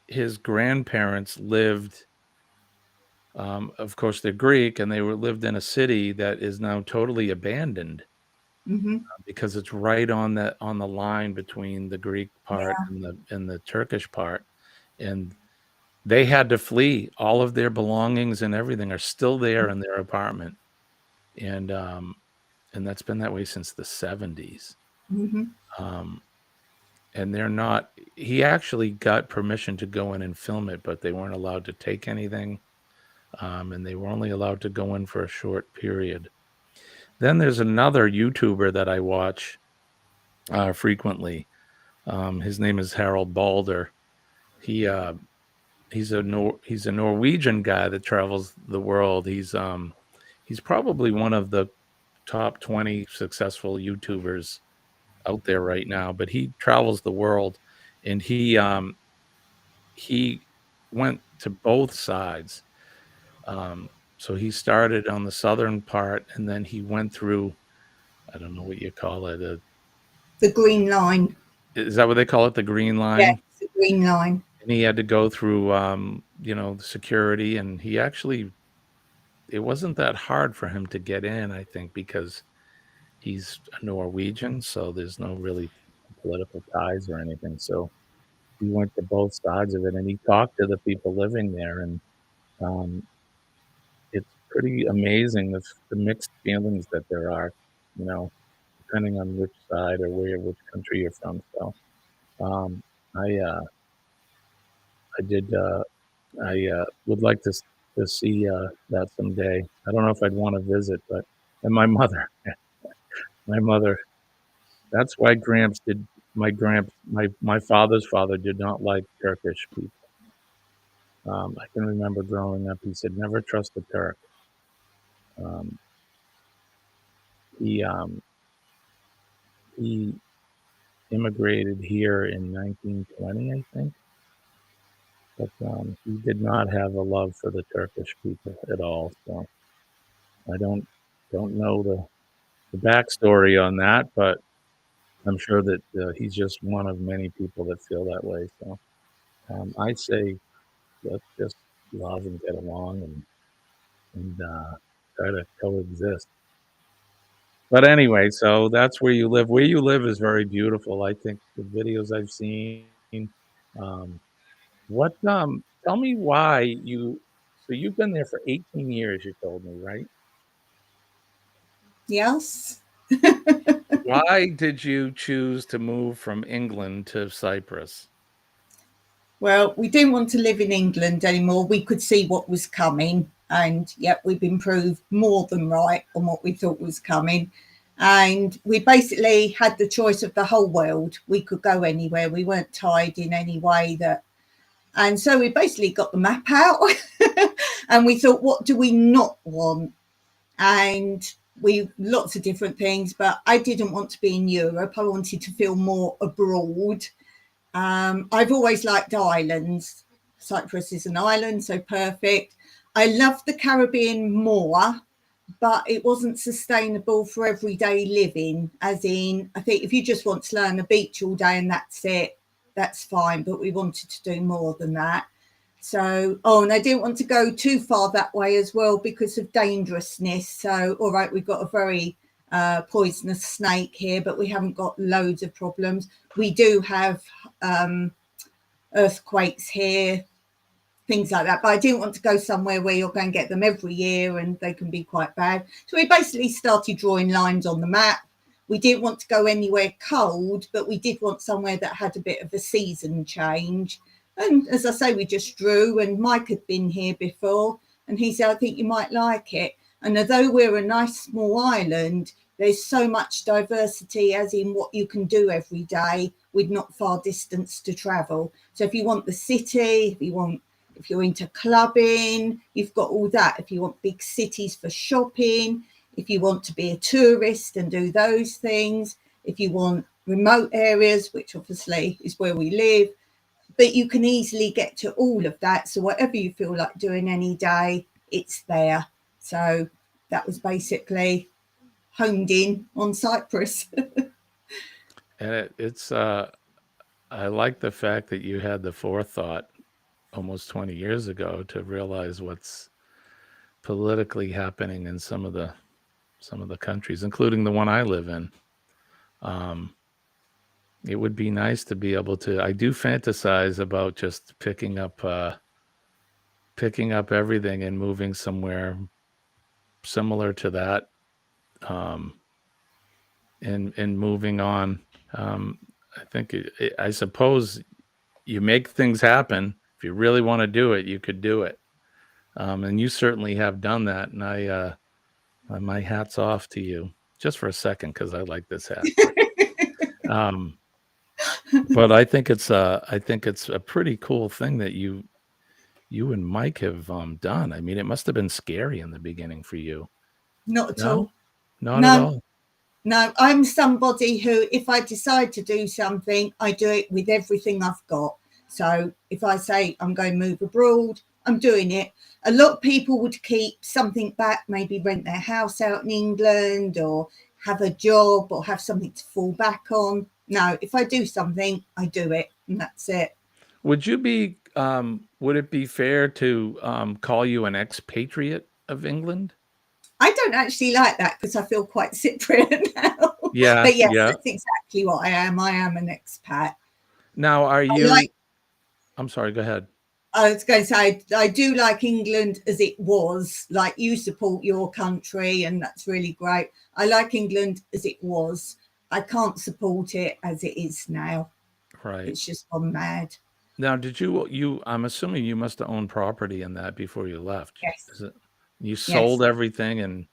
[SPEAKER 6] his grandparents lived, of course they're Greek, and they lived in a city that is now totally abandoned.
[SPEAKER 4] Hmm.
[SPEAKER 6] Because it's right on the line between the Greek part and the Turkish part, and they had to flee. All of their belongings and everything are still there in their apartment, and that's been that way since the 70s.
[SPEAKER 4] Hmm.
[SPEAKER 6] And they're not. He actually got permission to go in and film it, but they weren't allowed to take anything, and they were only allowed to go in for a short period. Then there's another YouTuber that I watch frequently. His name is Harold Balder. He's a Norwegian guy that travels the world. He's probably one of the top 20 successful YouTubers out there right now. But he travels the world, and he went to both sides. So he started on the southern part, and then he went through, I don't know what you call it.
[SPEAKER 4] The Green Line.
[SPEAKER 6] Is that what they call it? The Green Line?
[SPEAKER 4] Yeah, the Green Line.
[SPEAKER 6] And he had to go through, the security, and it wasn't that hard for him to get in, I think, because he's a Norwegian, so there's no really political ties or anything. So he went to both sides of it, and he talked to the people living there, and it's pretty amazing the mixed feelings that there are, depending on which side or which country you're from. So I would like to see that someday. I don't know if I'd want to visit, and my mother, that's why my father's father did not like Turkish people. I can remember growing up, he said, never trust a Turk. He immigrated here in 1920, I think. But he did not have a love for the Turkish people at all. So I don't know the backstory on that, but I'm sure that he's just one of many people that feel that way. So I say let's just love and get along and try to coexist. But anyway, so that's where you live. Where you live is very beautiful. I think the videos I've seen. Tell me why so you've been there for 18 years, you told me, right?
[SPEAKER 4] Yes.
[SPEAKER 6] Why did you choose to move from England to Cyprus?
[SPEAKER 4] Well, we didn't want to live in England anymore. We could see what was coming, and yet we've been proved more than right on what we thought was coming. And we basically had the choice of the whole world. We could go anywhere. We weren't tied in any way and so we basically got the map out and we thought, what do we not want? And lots of different things, but I didn't want to be in Europe. I wanted to feel more abroad. I've always liked islands. Cyprus is an island, so perfect. I love the Caribbean more, but it wasn't sustainable for everyday living. As in, I think if you just want to lay on the beach all day and that's it, that's fine. But we wanted to do more than that. So, and I didn't want to go too far that way as well because of dangerousness. So, all right, we've got a very poisonous snake here, but we haven't got loads of problems. We do have earthquakes here, things like that. But I didn't want to go somewhere where you're going to get them every year and they can be quite bad. So we basically started drawing lines on the map. We didn't want to go anywhere cold, but we did want somewhere that had a bit of a season change. And as I say, we just drew, and Mike had been here before and he said, I think you might like it. And although we're a nice small island, there's so much diversity as in what you can do every day with not far distance to travel. So if you want the city, if you're into clubbing, you've got all that. If you want big cities for shopping, if you want to be a tourist and do those things, if you want remote areas, which obviously is where we live, but you can easily get to all of that. So whatever you feel like doing any day, it's there. So that was basically homed in on Cyprus.
[SPEAKER 6] And it's I like the fact that you had the forethought almost 20 years ago to realize what's politically happening in some of the countries, including the one I live in. It would be nice to be able to. I do fantasize about just picking up everything and moving somewhere similar to that, and moving on. I think I suppose you make things happen. If you really want to do it, you could do it. And you certainly have done that. And my hat's off to you just for a second, because I like this hat. But I think it's a pretty cool thing that you and Mike have done. I mean, it must have been scary in the beginning for you.
[SPEAKER 4] Not at all.
[SPEAKER 6] Not at all.
[SPEAKER 4] No, I'm somebody who, if I decide to do something, I do it with everything I've got. So if I say I'm going to move abroad, I'm doing it. A lot of people would keep something back, maybe rent their house out in England or have a job or have something to fall back on. No, if I do something, I do it, and that's it.
[SPEAKER 6] Would it be fair to call you an expatriate of England?
[SPEAKER 4] I don't actually like that because I feel quite Cypriot now.
[SPEAKER 6] Yeah.
[SPEAKER 4] But yes,
[SPEAKER 6] yeah.
[SPEAKER 4] That's exactly what I am. I am an expat.
[SPEAKER 6] Now, are you... I'm sorry, go ahead.
[SPEAKER 4] I was going to say, I do like England as it was. Like, you support your country, and that's really great. I like England as it was. I can't support it as it is now.
[SPEAKER 6] Right.
[SPEAKER 4] It's just gone mad.
[SPEAKER 6] Now, I'm assuming you must have owned property in that before you left.
[SPEAKER 4] Yes.
[SPEAKER 6] Is it? You sold everything and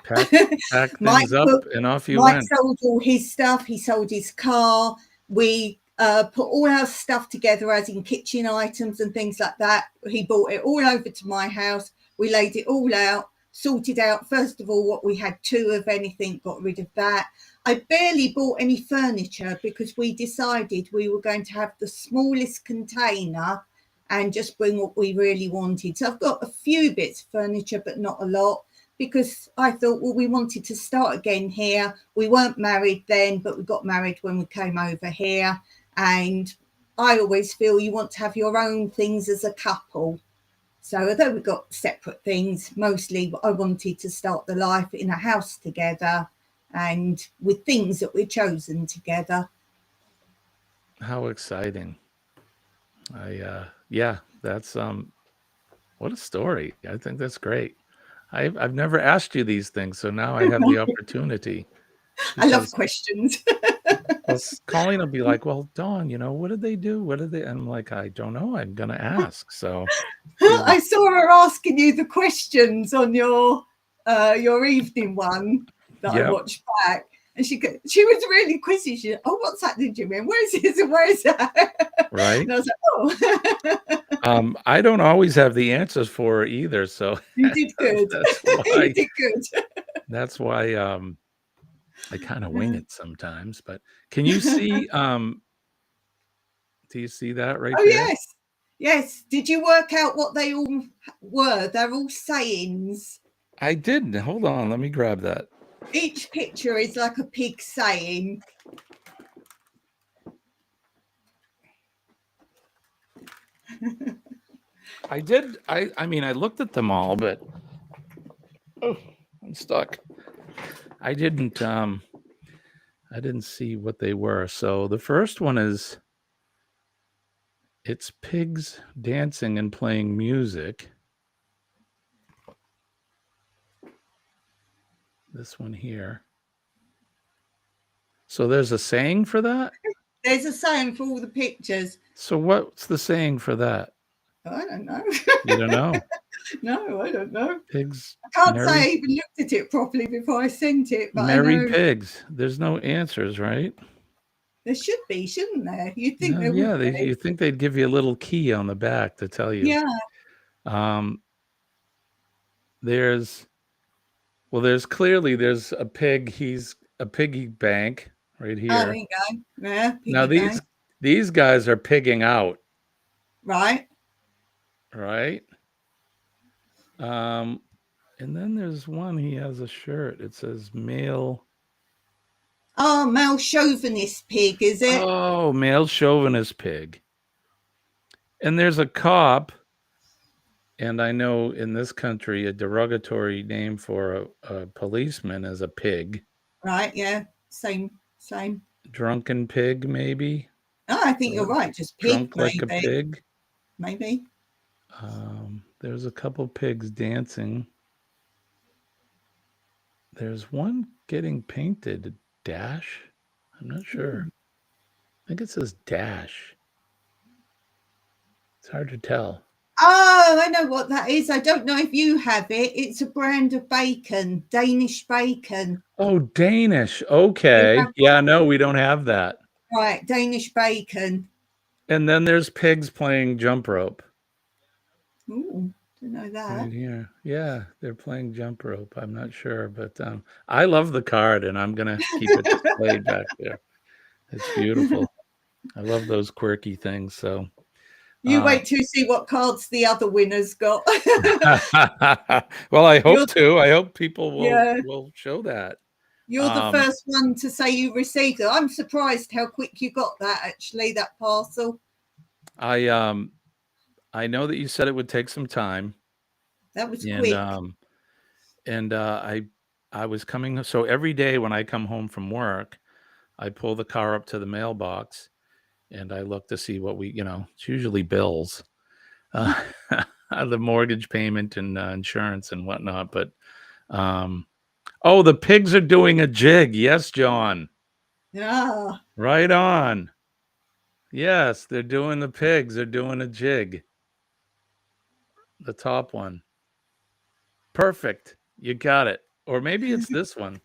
[SPEAKER 6] packed things up and off you went.
[SPEAKER 4] Mike sold all his stuff. He sold his car. We put all our stuff together, as in kitchen items and things like that. He brought it all over to my house. We laid it all out, sorted out, first of all, what we had of anything, got rid of that. I barely bought any furniture because we decided we were going to have the smallest container and just bring what we really wanted. So I've got a few bits of furniture, but not a lot, because I thought, well, we wanted to start again here. We weren't married then, but we got married when we came over here. And I always feel you want to have your own things as a couple. So although we've got separate things, mostly I wanted to start the life in a house together and with things that we've chosen together.
[SPEAKER 6] How exciting. That's what a story. I think that's great. I've never asked you these things, so now I have the opportunity.
[SPEAKER 4] I love questions.
[SPEAKER 6] Colleen will be like, well, Dawn, what did they do? What did they? And I'm like, I don't know. I'm going to ask. So
[SPEAKER 4] I saw her asking you the questions on your evening one that I watched back. And she was really quizzy. She said, what's happening, Jimmy? And where's this and where's that?
[SPEAKER 6] Right.
[SPEAKER 4] And I was like,
[SPEAKER 6] I don't always have the answers for her either. So
[SPEAKER 4] you did good. You did good.
[SPEAKER 6] That's why I kind of wing it sometimes. But can you see? Do you see that right there?
[SPEAKER 4] Yes. Yes. Did you work out what they all were? They're all sayings.
[SPEAKER 6] I did. Hold on. Let me grab that.
[SPEAKER 4] Each picture is like a pig saying.
[SPEAKER 6] I did. I mean, I looked at them all, but oh, I'm stuck. I didn't see what they were. So the first one is it's pigs dancing and playing music. This one here. So there's a saying for that?
[SPEAKER 4] There's a saying for all the pictures.
[SPEAKER 6] So what's the saying for that?
[SPEAKER 4] I don't know.
[SPEAKER 6] You don't know?
[SPEAKER 4] No, I don't know.
[SPEAKER 6] Pigs.
[SPEAKER 4] I can't say I even looked at it properly before I sent it. But
[SPEAKER 6] Merry pigs. There's no answers, right?
[SPEAKER 4] There should be, shouldn't there? You'd think there
[SPEAKER 6] Yeah,
[SPEAKER 4] would be.
[SPEAKER 6] you think they'd give you a little key on the back to tell you.
[SPEAKER 4] Yeah.
[SPEAKER 6] There's clearly there's a pig. He's a piggy bank right here.
[SPEAKER 4] Oh, there you go. Yeah.
[SPEAKER 6] Now these guys are pigging out.
[SPEAKER 4] Right.
[SPEAKER 6] Right. And then there's one, he has a shirt. It says male.
[SPEAKER 4] Oh, male chauvinist pig, is it?
[SPEAKER 6] Oh, male chauvinist pig. And there's a cop. And I know in this country, a derogatory name for a policeman is a pig.
[SPEAKER 4] Right. Yeah. Same.
[SPEAKER 6] Drunken pig, maybe.
[SPEAKER 4] Oh, I think you're right. Just pig.
[SPEAKER 6] Drunk like a pig.
[SPEAKER 4] Maybe.
[SPEAKER 6] There's a couple pigs dancing. There's one getting painted. Dash? I'm not sure. I think it says Dash. It's hard to tell.
[SPEAKER 4] Oh, I know what that is. I don't know if you have it. It's a brand of bacon, Danish bacon.
[SPEAKER 6] Oh, Danish. Okay. Yeah, no, we don't have that.
[SPEAKER 4] Right, Danish bacon.
[SPEAKER 6] And then there's pigs playing jump rope.
[SPEAKER 4] Ooh, didn't know that.
[SPEAKER 6] Right here. Yeah, they're playing jump rope. I'm not sure, but I love the card, and I'm going to keep it displayed back there. It's beautiful. I love those quirky things. So
[SPEAKER 4] you wait to see what cards the other winners got.
[SPEAKER 6] Well, I hope to. I hope people will show that.
[SPEAKER 4] You're the first one to say you received it. I'm surprised how quick you got that, actually, that parcel.
[SPEAKER 6] I know that you said it would take some time.
[SPEAKER 4] That was quick.
[SPEAKER 6] And I was coming. So every day when I come home from work, I pull the car up to the mailbox and I look to see what it's usually bills, the mortgage payment and insurance and whatnot. But, the pigs are doing a jig. Yes, John.
[SPEAKER 4] Yeah.
[SPEAKER 6] Right on. Yes, they're doing the pigs. They're doing a jig. The top one. Perfect. You got it. Or maybe it's this one.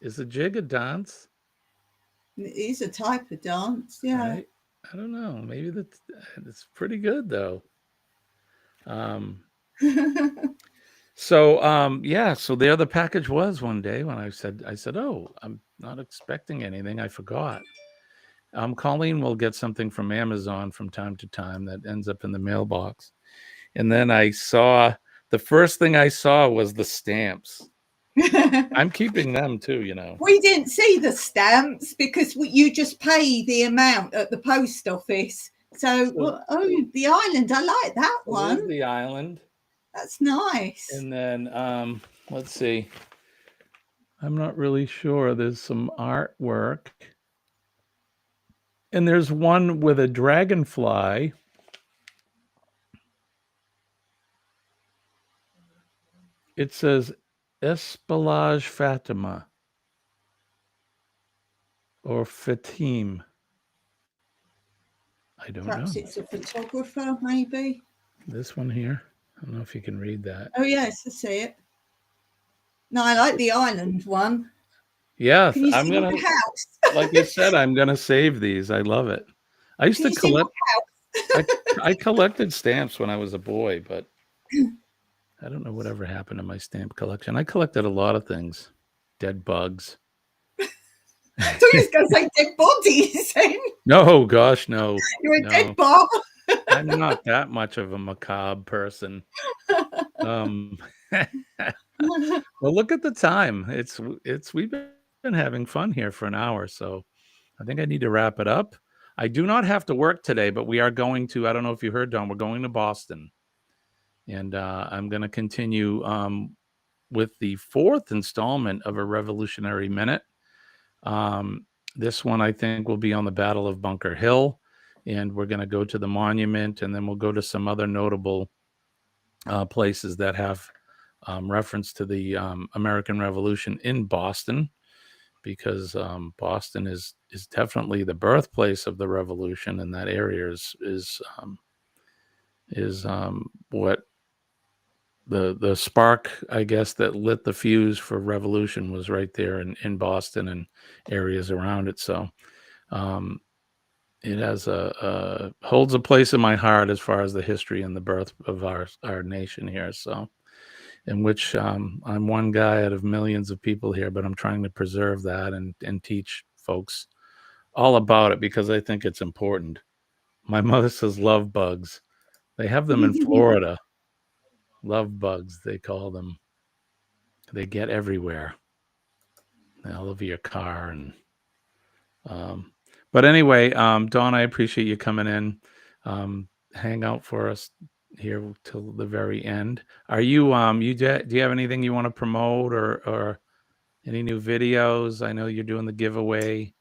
[SPEAKER 6] Is a jig a dance?
[SPEAKER 4] It is a type of dance, yeah.
[SPEAKER 6] Right? I don't know. Maybe it's pretty good though. So there the package was one day when I said, oh, I'm not expecting anything. I forgot. Colleen will get something from Amazon from time to time that ends up in the mailbox. And then the first thing I saw was the stamps. I'm keeping them too,
[SPEAKER 4] We didn't see the stamps because you just pay the amount at the post office. So, the island, I like that one.
[SPEAKER 6] The island.
[SPEAKER 4] That's nice.
[SPEAKER 6] And then, let's see. I'm not really sure. There's some artwork. And there's one with a dragonfly. It says Espalage Fatima or Fatim. I don't know.
[SPEAKER 4] Perhaps it's a photographer, maybe.
[SPEAKER 6] This one here. I don't know if you can read that.
[SPEAKER 4] Oh, yes, I see it. No, I like the island one.
[SPEAKER 6] Yeah,
[SPEAKER 4] I'm going to house.
[SPEAKER 6] Like you said, I'm going to save these. I love it. I used to collect. I collected stamps when I was a boy, but I don't know whatever happened to my stamp collection. I collected a lot of things. Dead bugs.
[SPEAKER 4] I thought you was going to say dead bodies.
[SPEAKER 6] No, gosh, no.
[SPEAKER 4] You're a dead Bob.
[SPEAKER 6] I'm not that much of a macabre person. Well, look at the time. We've been having fun here for an hour, so I think I need to wrap it up. I do not have to work today, but we are going to, I don't know if you heard, Don, we're going to Boston. And I'm going to continue with the 4th installment of A Revolutionary Minute. This one, I think, will be on the Battle of Bunker Hill. And we're going to go to the monument, and then we'll go to some other notable places that have reference to the American Revolution in Boston, because Boston is definitely the birthplace of the revolution, and that area is what the spark, I guess, that lit the fuse for revolution was right there in Boston and areas around it. So it has holds a place in my heart as far as the history and the birth of our nation here. So, in which I'm one guy out of millions of people here, but I'm trying to preserve that and teach folks all about it, because I think it's important. My mother says love bugs. They have them in Florida. Love bugs, they call them. They get everywhere, all over your car. And but anyway, Dawn, I appreciate you coming in. Hang out for us here till the very end. Are you do you have anything you want to promote, or any new videos? I know you're doing the giveaway.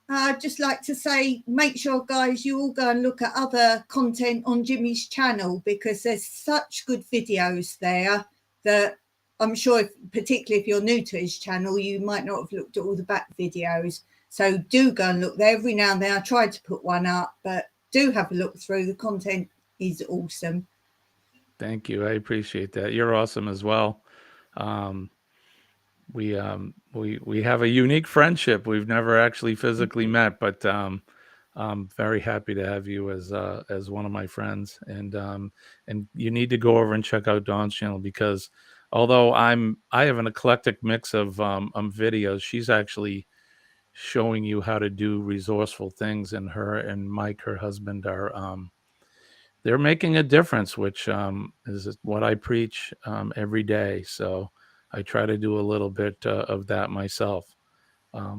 [SPEAKER 4] I'd just like to say, make sure, guys, you all go and look at other content on Jimmy's channel, because there's such good videos there that I'm sure, particularly if you're new to his channel, you might not have looked at all the back videos. So do go and look there. Every now and then I try to put one up, but do have a look through. The content is awesome.
[SPEAKER 6] Thank you. I appreciate that. You're awesome as well. We have a unique friendship. We've never actually physically met, but I'm very happy to have you as one of my friends. And you need to go over and check out Dawn's channel, because although I have an eclectic mix of videos, she's actually showing you how to do resourceful things. And her and Mike, her husband, are they're making a difference, which is what I preach every day. So I try to do a little bit of that myself.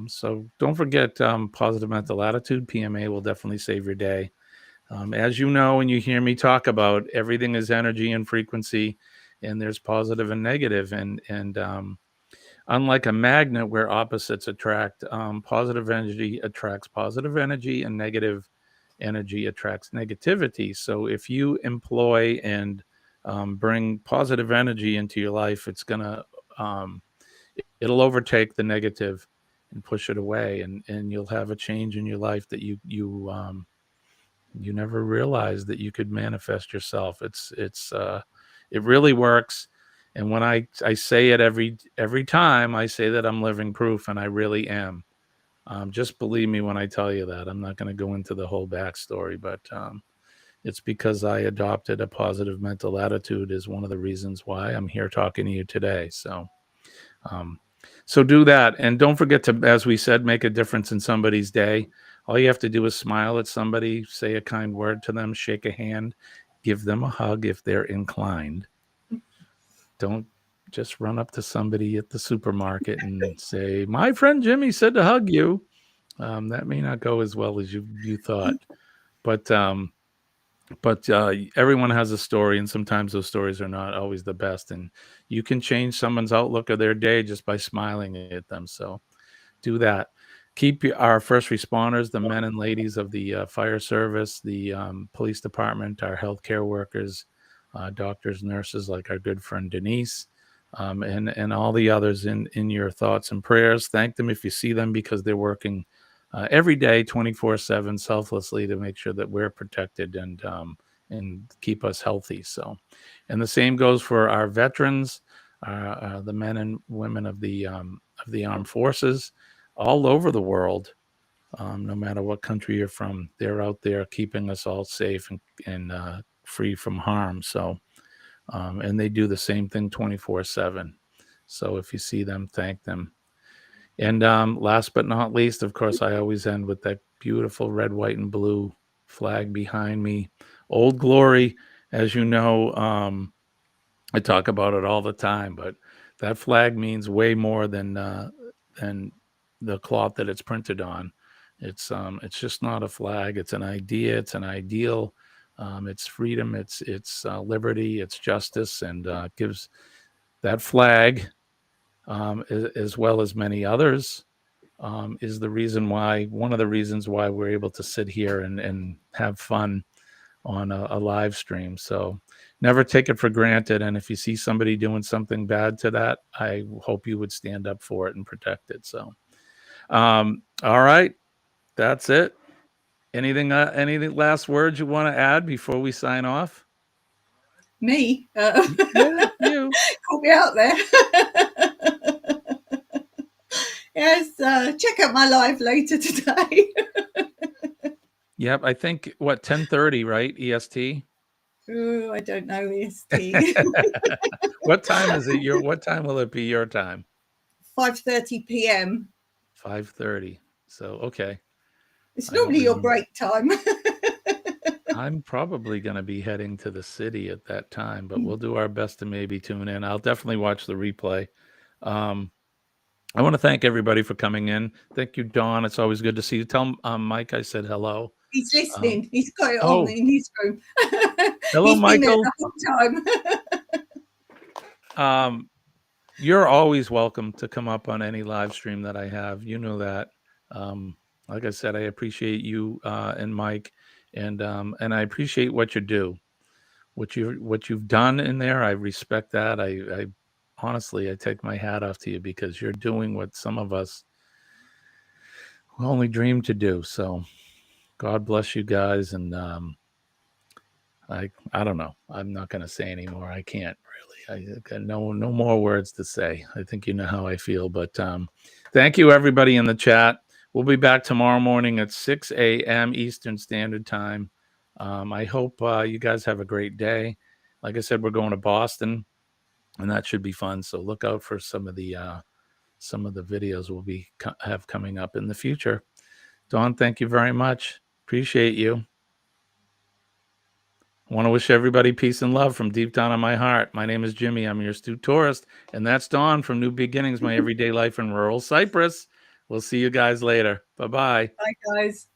[SPEAKER 6] So don't forget Positive Mental Attitude. PMA will definitely save your day. As you know, when you hear me talk about, everything is energy and frequency, and there's positive and negative. And unlike a magnet where opposites attract, positive energy attracts positive energy, and negative energy attracts negativity. So if you employ and bring positive energy into your life, it's gonna it'll overtake the negative and push it away, and you'll have a change in your life that you never realized that you could manifest yourself. It really works. And when I say it every time, I say that I'm living proof, and I really am. Just believe me when I tell you that. I'm not going to go into the whole backstory, but it's because I adopted a positive mental attitude is one of the reasons why I'm here talking to you today. So do that. And don't forget to, as we said, make a difference in somebody's day. All you have to do is smile at somebody, say a kind word to them, shake a hand, give them a hug if they're inclined. Don't just run up to somebody at the supermarket and say, my friend Jimmy said to hug you. That may not go as well as you thought. But everyone has a story, and sometimes those stories are not always the best. And you can change someone's outlook of their day just by smiling at them. So do that. Keep our first responders, the men and ladies of the fire service, the police department, our healthcare workers, doctors, nurses, like our good friend Denise, and all the others in your thoughts and prayers. Thank them if you see them, because they're working every day, 24/7, selflessly, to make sure that we're protected and keep us healthy. So, and the same goes for our veterans, the men and women of the armed forces all over the world. No matter what country you're from, they're out there keeping us all safe and free from harm. So, and they do the same thing 24/7. So if you see them, thank them. And last but not least, of course, I always end with that beautiful red, white, and blue flag behind me. Old Glory, as you know, I talk about it all the time, but that flag means way more than the cloth that it's printed on. It's just not a flag. It's an idea. It's an ideal. It's freedom. It's liberty. It's justice, and gives that flag, as well as many others, is the reason why, one of the reasons why we're able to sit here and have fun on a live stream. So never take it for granted. And if you see somebody doing something bad to that, I hope you would stand up for it and protect it. So, all right, that's it. Anything last words you want to add before we sign off?
[SPEAKER 4] Me?
[SPEAKER 6] Yeah, you.
[SPEAKER 4] Call me out there. Yes, check out my live later today.
[SPEAKER 6] Yep, I think, what, 10:30, right? EST?
[SPEAKER 4] Oh, I don't know EST.
[SPEAKER 6] What time is it? What time will it be your time?
[SPEAKER 4] 5:30 p.m.
[SPEAKER 6] 5:30. So, okay.
[SPEAKER 4] It's normally your break time.
[SPEAKER 6] I'm probably going to be heading to the city at that time, but we'll do our best to maybe tune in. I'll definitely watch the replay. I want to thank everybody for coming in. Thank you, Dawn. It's always good to see you. Tell Mike I said hello.
[SPEAKER 4] He's listening. He's got it on in his room.
[SPEAKER 6] Hello,
[SPEAKER 4] He's
[SPEAKER 6] Michael.
[SPEAKER 4] been there the whole time.
[SPEAKER 6] You're always welcome to come up on any live stream that I have. You know that. Like I said, I appreciate you and Mike, and I appreciate what you do, what you've done in there. I respect that. I honestly, I take my hat off to you, because you're doing what some of us only dream to do. So God bless you guys. And I don't know. I'm not going to say anymore. I can't really. I got no more words to say. I think you know how I feel. But thank you, everybody in the chat. We'll be back tomorrow morning at 6 a.m. Eastern Standard Time. I hope you guys have a great day. Like I said, we're going to Boston, and that should be fun. So look out for some of the videos we'll have coming up in the future. Dawn, thank you very much. Appreciate you. I want to wish everybody peace and love from deep down in my heart. My name is Jimmy. I'm your astute tourist, and that's Dawn from New Beginnings, My Everyday Life in Rural Cyprus. We'll see you guys later. Bye-bye.
[SPEAKER 4] Bye, guys.